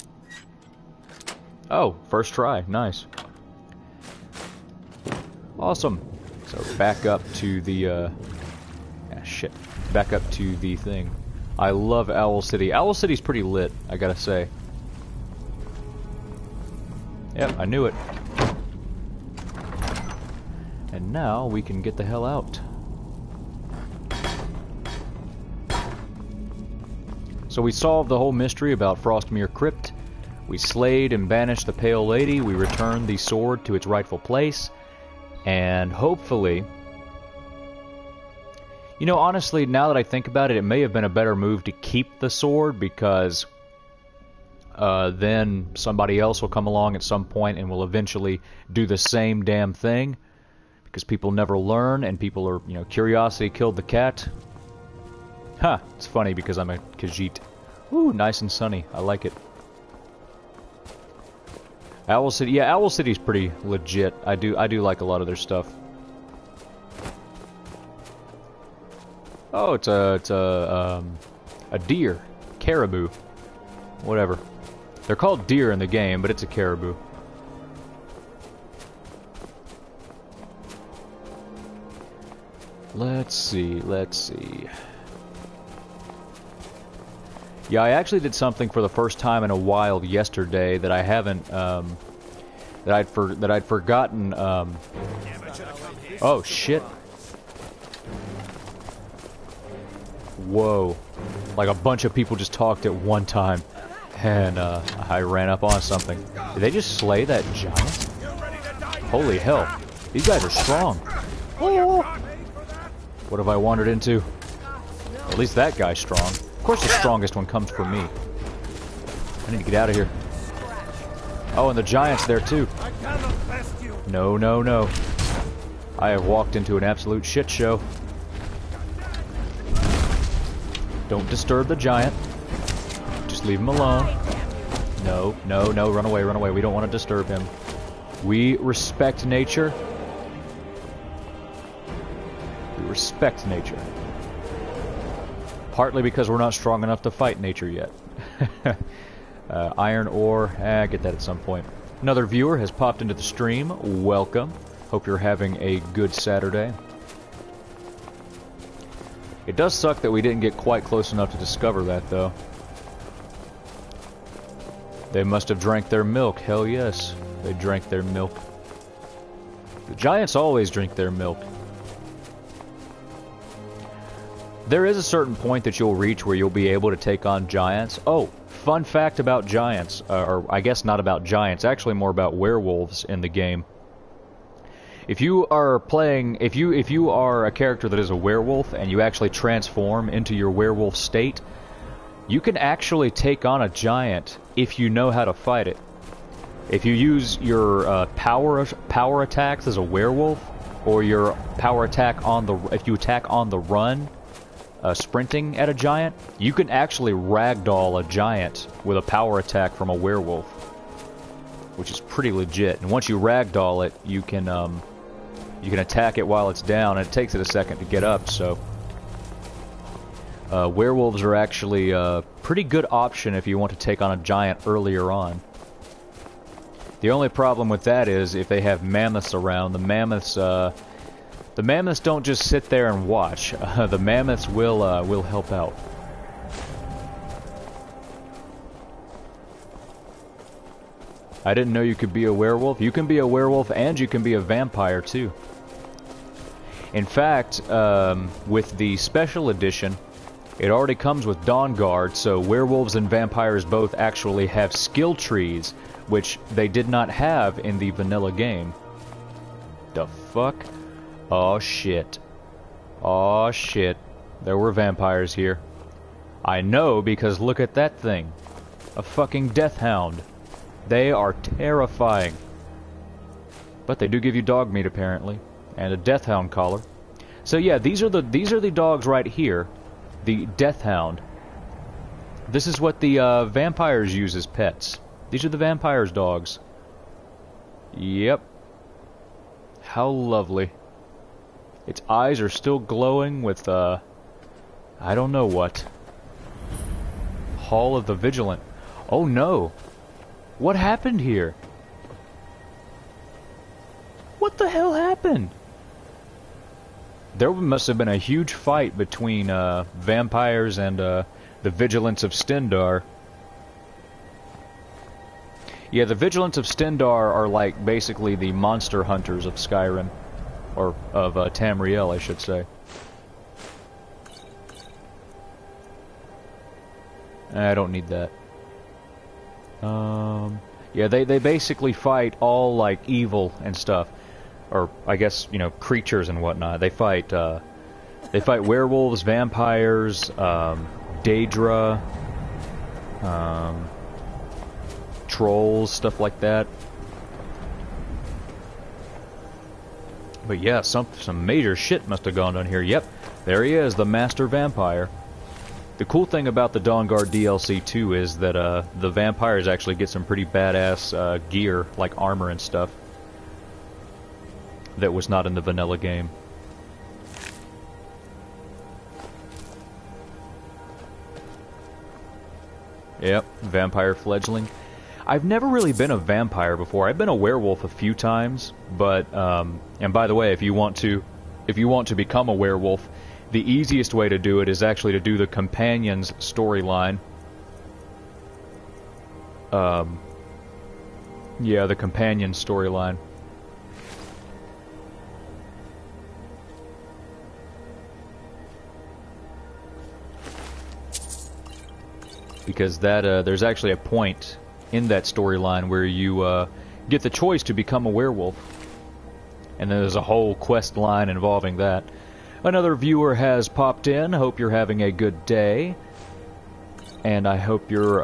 first try. Nice. Awesome. So back up to the, shit. Back up to the thing. I love Owl City. Owl City's pretty lit, I gotta say. Yep, I knew it. And now we can get the hell out. So we solved the whole mystery about Frostmere Crypt. We slayed and banished the Pale Lady. We returned the sword to its rightful place. And hopefully... You know, honestly, now that I think about it, it may have been a better move to keep the sword, because then somebody else will come along at some point and will eventually do the same damn thing, because people never learn, and people are, you know, curiosity killed the cat. Huh, it's funny because I'm a Khajiit. Ooh, nice and sunny. I like it. Owl City, yeah, Owl City's pretty legit. I do like a lot of their stuff. Oh, it's a deer, caribou, whatever. They're called deer in the game, but it's a caribou. Let's see. Yeah, I actually did something for the first time in a while yesterday that I haven't, that I'd forgotten. Oh shit! Whoa! Like a bunch of people just talked at one time, and I ran up on something. Did they just slay that giant? Holy hell! These guys are strong. Oh. What have I wandered into? At least that guy's strong. Of course the strongest one comes from me. I need to get out of here. Oh, and the giant's there too. No, no, no. I have walked into an absolute shit show. Don't disturb the giant. Just leave him alone. No, no, no, run away, run away. We don't want to disturb him. We respect nature. We respect nature. Partly because we're not strong enough to fight nature yet. Iron ore, get that at some point. Another viewer has popped into the stream. Welcome. Hope you're having a good Saturday. It does suck that we didn't get quite close enough to discover that, though. They must have drank their milk. Hell yes, they drank their milk. The giants always drink their milk. There is a certain point that you'll reach where you'll be able to take on giants. Oh, fun fact about giants, or I guess not about giants, actually more about werewolves in the game. If you are playing, if you are a character that is a werewolf and you actually transform into your werewolf state, you can actually take on a giant if you know how to fight it. If you use your power attacks as a werewolf, or your power attack on the, if you attack on the run, sprinting at a giant, you can actually ragdoll a giant with a power attack from a werewolf, which is pretty legit. And once you ragdoll it, you can attack it while it's down, and it takes it a second to get up. So werewolves are actually a pretty good option if you want to take on a giant earlier on. The only problem with that is if they have mammoths around. The mammoths don't just sit there and watch. The mammoths will help out. I didn't know you could be a werewolf. You can be a werewolf and you can be a vampire too. In fact, with the special edition, it already comes with Dawn Guard, so werewolves and vampires both actually have skill trees, which they did not have in the vanilla game. The fuck? Oh shit. Oh shit. There were vampires here. I know because look at that thing. A fucking death hound. They are terrifying. But they do give you dog meat apparently, and a death hound collar. So yeah, these are the dogs right here. The death hound. This is what the vampires use as pets. These are the vampires' dogs. Yep. How lovely. Its eyes are still glowing with, I don't know what. Hall of the Vigilant. Oh no! What happened here? What the hell happened? There must have been a huge fight between vampires and the Vigilants of Stendarr. Yeah, the Vigilants of Stendarr are like basically the monster hunters of Skyrim. Or of Tamriel, I should say. I don't need that. Yeah, they basically fight all like evil and stuff. or I guess, you know, creatures and whatnot. They fight werewolves, vampires, Daedra, trolls, stuff like that. But yeah, some major shit must have gone on here. Yep, there he is, the Master Vampire. The cool thing about the Dawnguard DLC too is that the vampires actually get some pretty badass gear, like armor and stuff, that was not in the vanilla game. Yep, vampire fledgling. I've never really been a vampire before. I've been a werewolf a few times, but and by the way, if you want to become a werewolf, the easiest way to do it is actually to do the Companions storyline. Yeah, the Companions storyline. Because that there's actually a point in that storyline where you get the choice to become a werewolf. And there's a whole quest line involving that. Another viewer has popped in. Hope you're having a good day. And I hope you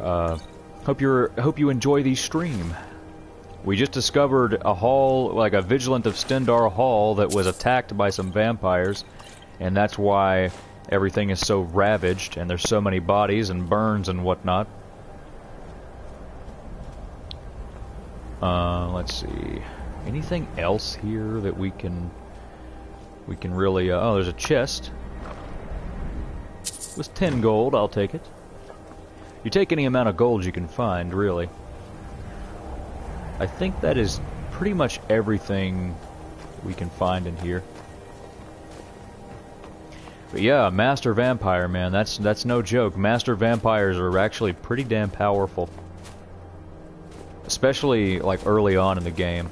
enjoy the stream. We just discovered a hall, like a Vigilant of Stendarr hall, that was attacked by some vampires, and that's why everything is so ravaged and there's so many bodies and burns and whatnot. Let's see. Anything else here that we can really... oh, there's a chest. It was 10 gold, I'll take it. You take any amount of gold you can find, really. I think that is pretty much everything we can find in here. But yeah, Master Vampire, man, that's no joke. Master Vampires are actually pretty damn powerful. Especially, like, early on in the game.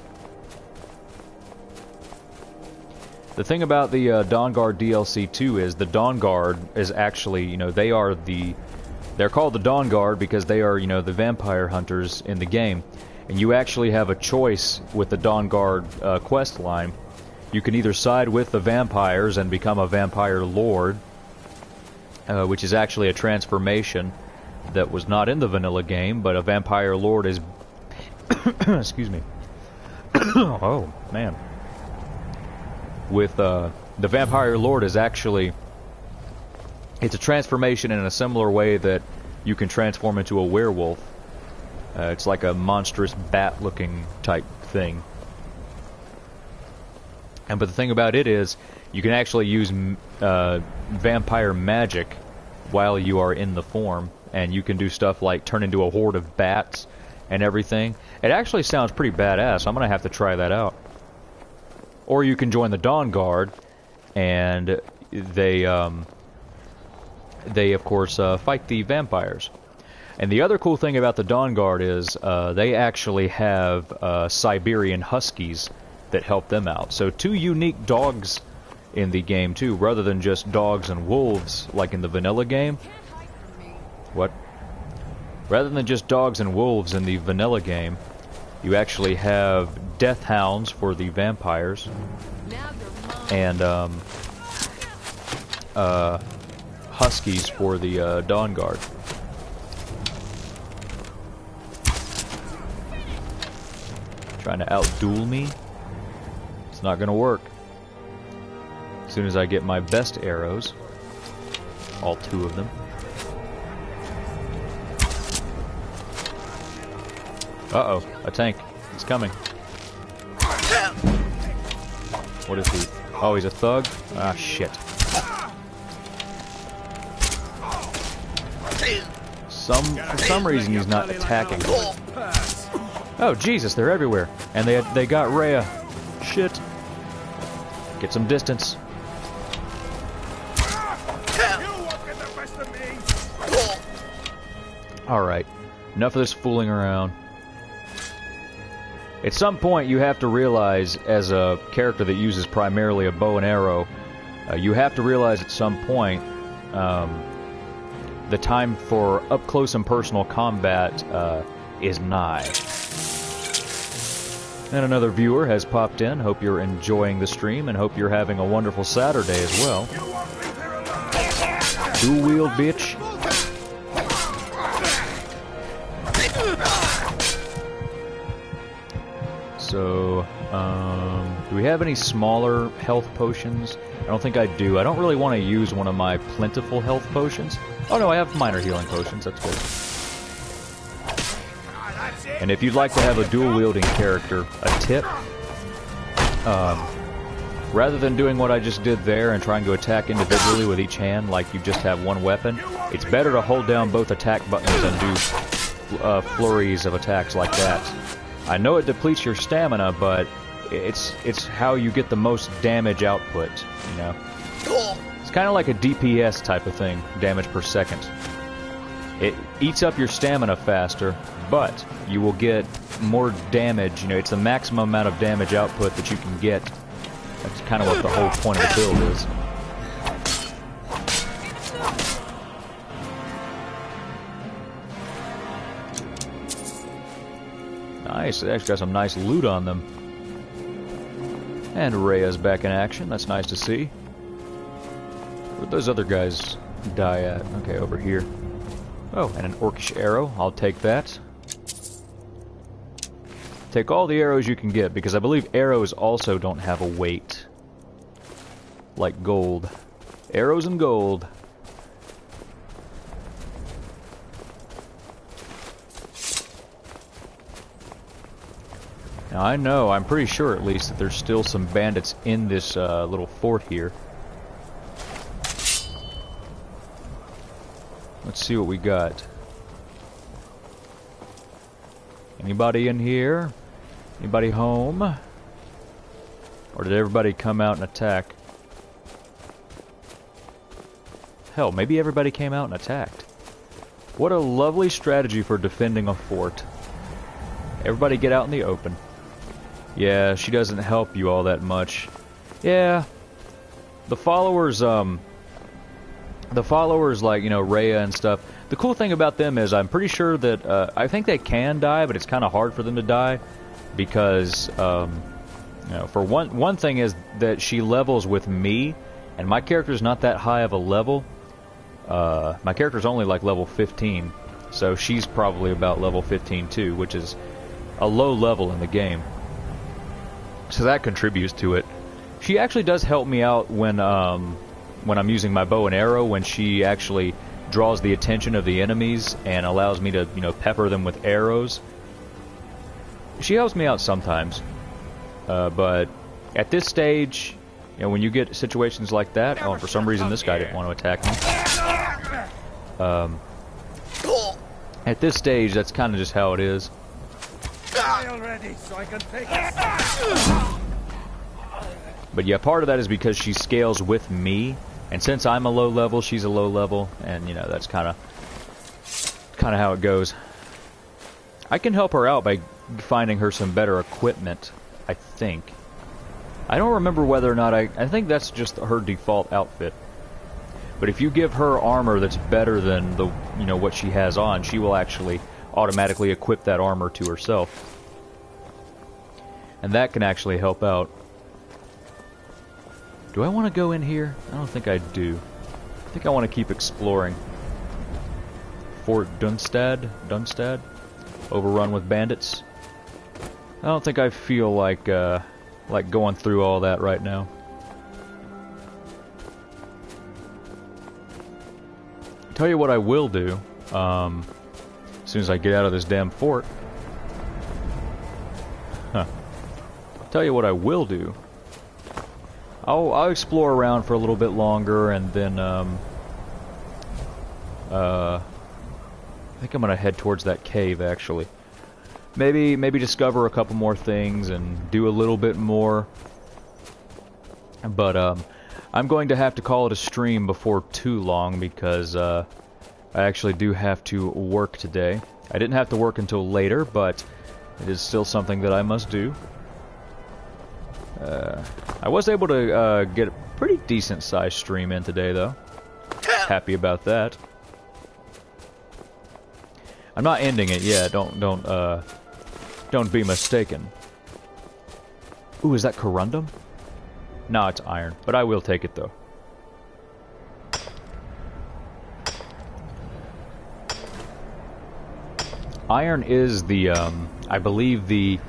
The thing about the Dawnguard DLC too is the Dawnguard is actually, you know, they're called the Dawnguard because they are, you know, the vampire hunters in the game. And you actually have a choice with the Dawnguard quest line. You can either side with the vampires and become a vampire lord, which is actually a transformation that was not in the vanilla game, but a vampire lord is... excuse me. Oh, man. With the vampire lord is actually... It's a transformation in a similar way that you can transform into a werewolf. It's like a monstrous bat-looking type thing. But the thing about it is, you can actually use vampire magic while you are in the form, and you can do stuff like turn into a horde of bats and everything. It actually sounds pretty badass. I'm gonna have to try that out. Or you can join the Dawnguard, and they of course fight the vampires. And the other cool thing about the Dawnguard is they actually have Siberian Huskies that help them out. So 2 unique dogs in the game too, rather than just dogs and wolves like in the vanilla game. What? Rather than just dogs and wolves in the vanilla game, you actually have death hounds for the vampires, and huskies for the Dawnguard. Trying to outduel me? It's not gonna work. As soon as I get my best arrows, all 2 of them. Uh-oh, a tank. He's coming. What is he? Oh, he's a thug? Ah, shit. For some reason he's not attacking. Oh, Jesus, they're everywhere. And they got Rhea. Shit. Get some distance. Alright. Enough of this fooling around. At some point, you have to realize, as a character that uses primarily a bow and arrow, you have to realize at some point the time for up-close and personal combat is nigh. And another viewer has popped in. Hope you're enjoying the stream and hope you're having a wonderful Saturday as well. Dual wield, bitch. So, do we have any smaller health potions? I don't think I do. I don't really want to use one of my plentiful health potions. Oh no, I have minor healing potions. That's good. And if you'd like to have a dual-wielding character, a tip, rather than doing what I just did there and trying to attack individually with each hand like you just have one weapon, it's better to hold down both attack buttons and do flurries of attacks like that. I know it depletes your stamina, but it's how you get the most damage output, you know? It's kind of like a DPS type of thing, damage per second. It eats up your stamina faster, but you will get more damage. You know, it's the maximum amount of damage output that you can get. That's kind of what the whole point of the build is. Nice, they actually got some nice loot on them. And Rhea's back in action, that's nice to see. Where'd those other guys die at? Okay, over here. Oh, and an orcish arrow, I'll take that. Take all the arrows you can get, because I believe arrows also don't have a weight. Like gold. Arrows and gold. Now I know, I'm pretty sure at least, that there's still some bandits in this little fort here. Let's see what we got. Anybody in here? Anybody home? Or did everybody come out and attack? Hell, maybe everybody came out and attacked. What a lovely strategy for defending a fort. Everybody get out in the open. Yeah, she doesn't help you all that much. Yeah. The followers, like, you know, Rhea and stuff, the cool thing about them is I'm pretty sure that, I think they can die, but it's kind of hard for them to die, because, you know, for one thing is that she levels with me, and my character's not that high of a level. My character's only like level 15, so she's probably about level 15 too, which is a low level in the game. So that contributes to it. She actually does help me out when I'm using my bow and arrow, when she actually draws the attention of the enemies and allows me to, you know, pepper them with arrows. She helps me out sometimes. But at this stage, you know, when you get situations like that, oh, for some reason this guy didn't want to attack me. At this stage, that's kind of just how it is. Already, so I can take it. But yeah, part of that is because she scales with me, and since I'm a low level, she's a low level, and you know, that's kind of how it goes. I can help her out by finding her some better equipment, I think. I don't remember whether or not I think that's just her default outfit. But if you give her armor that's better than the, you know, what she has on, she will actually automatically equip that armor to herself. And that can actually help out. Do I want to go in here? I don't think I do. I think I want to keep exploring. Fort Dunstad? Overrun with bandits? I don't think I feel like going through all that right now. Tell you what I will do, as soon as I get out of this damn fort. Tell you what I will do. I'll explore around for a little bit longer, and then I think I'm gonna head towards that cave actually. Maybe discover a couple more things and do a little bit more. But I'm going to have to call it a stream before too long, because I actually do have to work today. I didn't have to work until later, but it is still something that I must do. I was able to get a pretty decent sized stream in today, though. Happy about that. I'm not ending it yet. Don't be mistaken. Ooh, is that corundum? No, it's iron, but I will take it though. Iron is the, I believe, the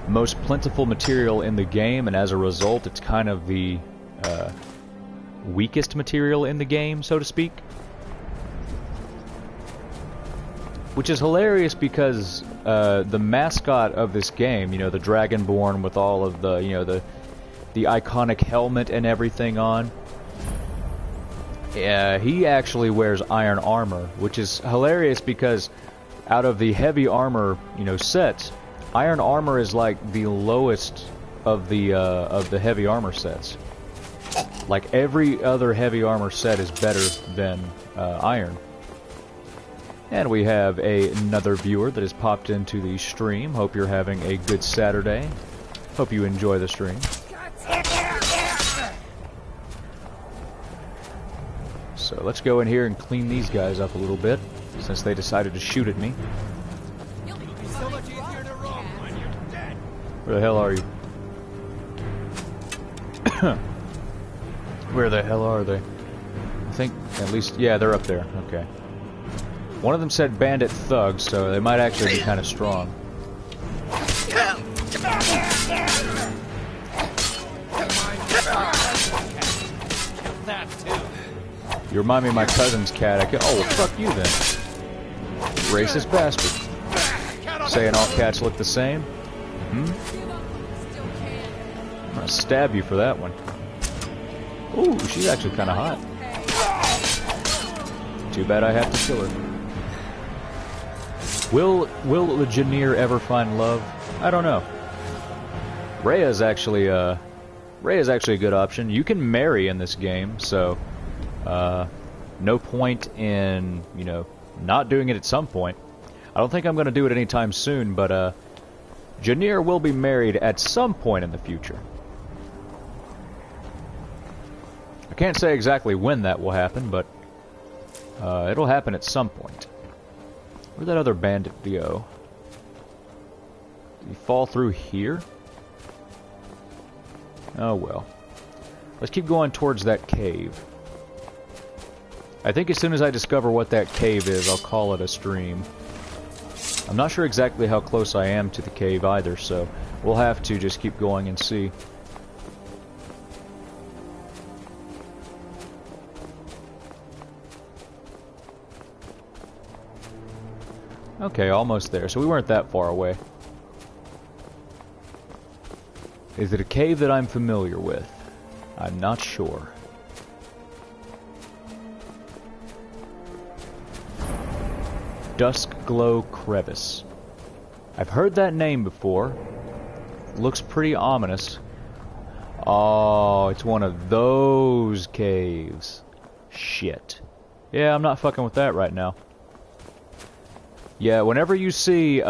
most plentiful material in the game, and as a result, it's kind of the weakest material in the game, so to speak. Which is hilarious because the mascot of this game, you know, the Dragonborn with all of the, you know, the iconic helmet and everything on, he actually wears iron armor, which is hilarious because out of the heavy armor, you know, sets, iron armor is like the lowest of the heavy armor sets. Like every other heavy armor set is better than iron. And we have another viewer that has popped into the stream. Hope you're having a good Saturday. Hope you enjoy the stream. So let's go in here and clean these guys up a little bit, since they decided to shoot at me. Where the hell are you? Where the hell are they? I think, at least, yeah, they're up there. Okay. One of them said bandit thugs, so they might actually be kind of strong. You remind me of my cousin's cat. I can, oh, well, fuck you then. Racist bastard. Saying all cats look the same? Hmm? I'm gonna stab you for that one. Ooh, she's actually kind of hot. Too bad I have to kill her. Will the Janir ever find love? I don't know. Rhea's actually a good option. You can marry in this game, so no point in, you know, not doing it at some point. I don't think I'm going to do it anytime soon, but Janir will be married at some point in the future. I can't say exactly when that will happen, but it'll happen at some point. Where'd that other bandit go? Did he fall through here? Oh well. Let's keep going towards that cave. I think as soon as I discover what that cave is, I'll call it a stream. I'm not sure exactly how close I am to the cave either, so we'll have to just keep going and see. Okay, almost there, so we weren't that far away. Is it a cave that I'm familiar with? I'm not sure. Dusk Glow Crevice. I've heard that name before. Looks pretty ominous. Oh, it's one of those caves. Shit. Yeah, I'm not fucking with that right now. Yeah, whenever you see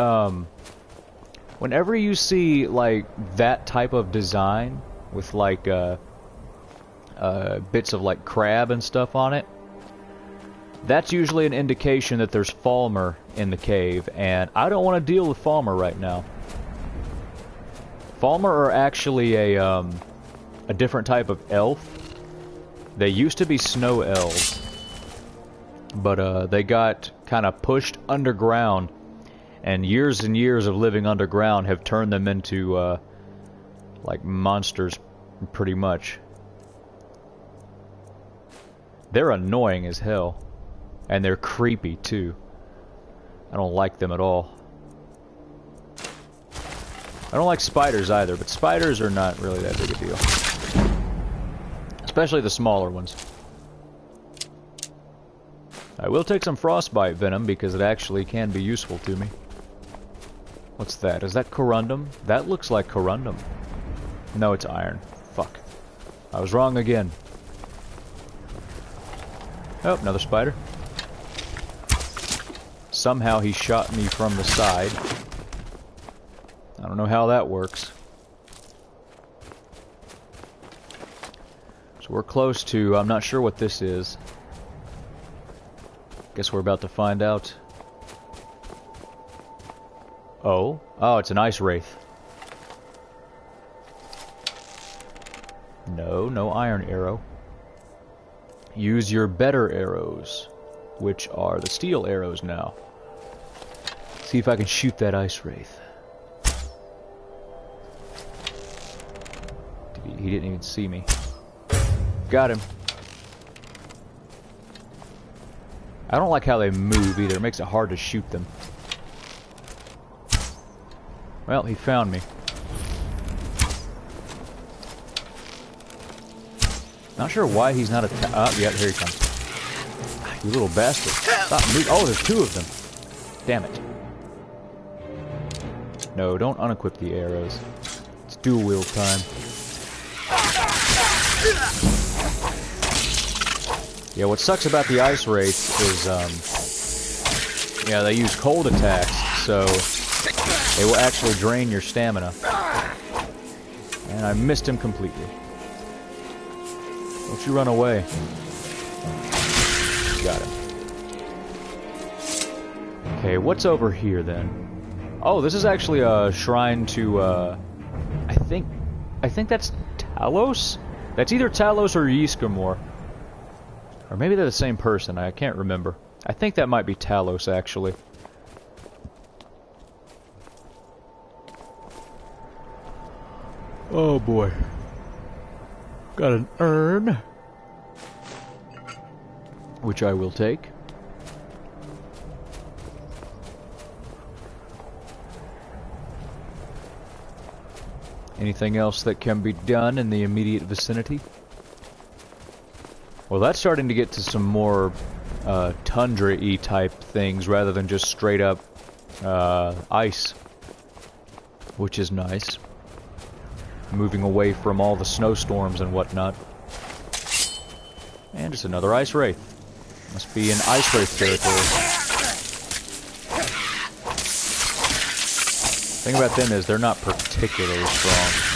like that type of design with like bits of like crab and stuff on it, that's usually an indication that there's Falmer in the cave, and I don't want to deal with Falmer right now. Falmer are actually a different type of elf. They used to be snow elves, but they got kind of pushed underground, and years of living underground have turned them into like monsters, pretty much. They're annoying as hell, and they're creepy too. I don't like them at all. I don't like spiders either, but spiders are not really that big a deal, especially the smaller ones. I will take some frostbite venom because it actually can be useful to me. What's that? Is that corundum? That looks like corundum. No, it's iron. Fuck. I was wrong again. Oh, another spider. Somehow he shot me from the side. I don't know how that works. So we're close to... I'm not sure what this is. Guess we're about to find out. Oh? Oh, it's an ice wraith. No, no iron arrow. Use your better arrows, which are the steel arrows now. See if I can shoot that ice wraith. He didn't even see me. Got him. I don't like how they move either. It makes it hard to shoot them. Well, he found me. Not sure why he's not oh, yeah, here he comes. You little bastard. Stop moving. Oh, there's two of them. Damn it. No, don't unequip the arrows. It's dual wield time. Yeah, what sucks about the ice wraiths is, yeah, they use cold attacks, so they will actually drain your stamina. And I missed him completely. Don't you run away. Got him. Okay, what's over here then? Oh, this is actually a shrine to, I think that's Talos? That's either Talos or Ysgramor. Or maybe they're the same person, I can't remember. I think that might be Talos, actually. Oh boy. Got an urn. Which I will take. Anything else that can be done in the immediate vicinity? Well, that's starting to get to some more tundra-y type things rather than just straight up ice, which is nice. Moving away from all the snowstorms and whatnot. And just another ice wraith. Must be an ice wraith territory. The thing about them is they're not particularly strong.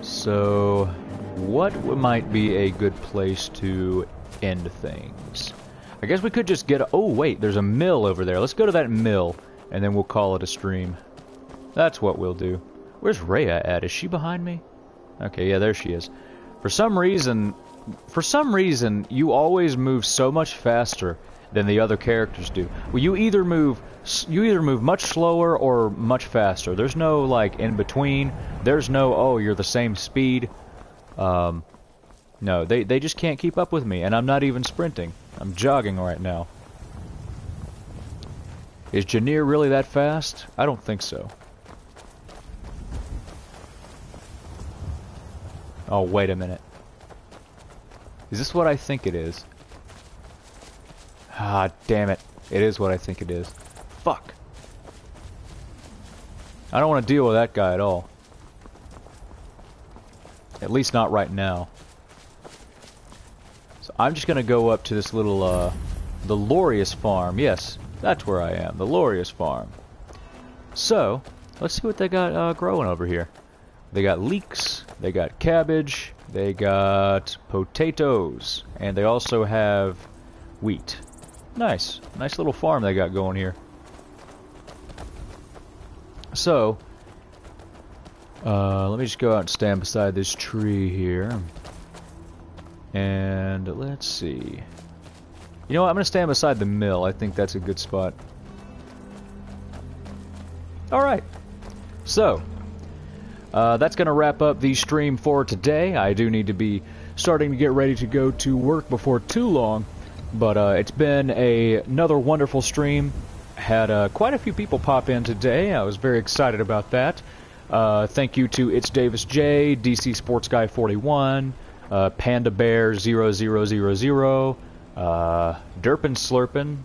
So, what might be a good place to end things? I guess we could just get... Oh, wait, there's a mill over there. Let's go to that mill, and then we'll call it a stream. That's what we'll do. Where's Rhea at? Is she behind me? Okay, yeah, there she is. For some reason, you always move so much faster than the other characters do. Well, you either move much slower or much faster. There's no, like, in between. There's no, oh, you're the same speed. No, they just can't keep up with me, and I'm not even sprinting. I'm jogging right now. Is Janir really that fast? I don't think so. Oh, wait a minute. Is this what I think it is? Ah, damn it. It is what I think it is. Fuck. I don't want to deal with that guy at all. At least not right now. So I'm just going to go up to this little, the Lorius farm. Yes, that's where I am. The Lorius farm. So, let's see what they got growing over here. They got leeks, they got cabbage, they got potatoes, and they also have wheat. Nice. Nice little farm they got going here. So, let me just go out and stand beside this tree here. And let's see. You know what? I'm going to stand beside the mill. I think that's a good spot. Alright. So, that's going to wrap up the stream for today. I do need to be starting to get ready to go to work before too long. But it's been another wonderful stream. Had quite a few people pop in today. I was very excited about that. Thank you to It's Davis J, DC Sports Guy 41, Panda Bear 0000, Derpin Slurpin,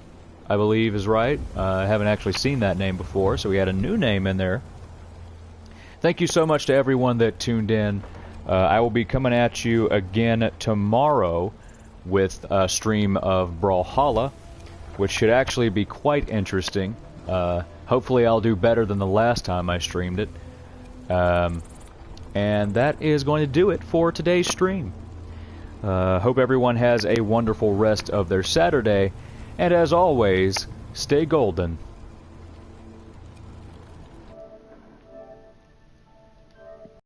I believe is right. I haven't actually seen that name before, so we had a new name in there. Thank you so much to everyone that tuned in. I will be coming at you again tomorrow with a stream of Brawlhalla, which should actually be quite interesting. Hopefully I'll do better than the last time I streamed it. And that is going to do it for today's stream. Hope everyone has a wonderful rest of their Saturday, and as always, stay golden.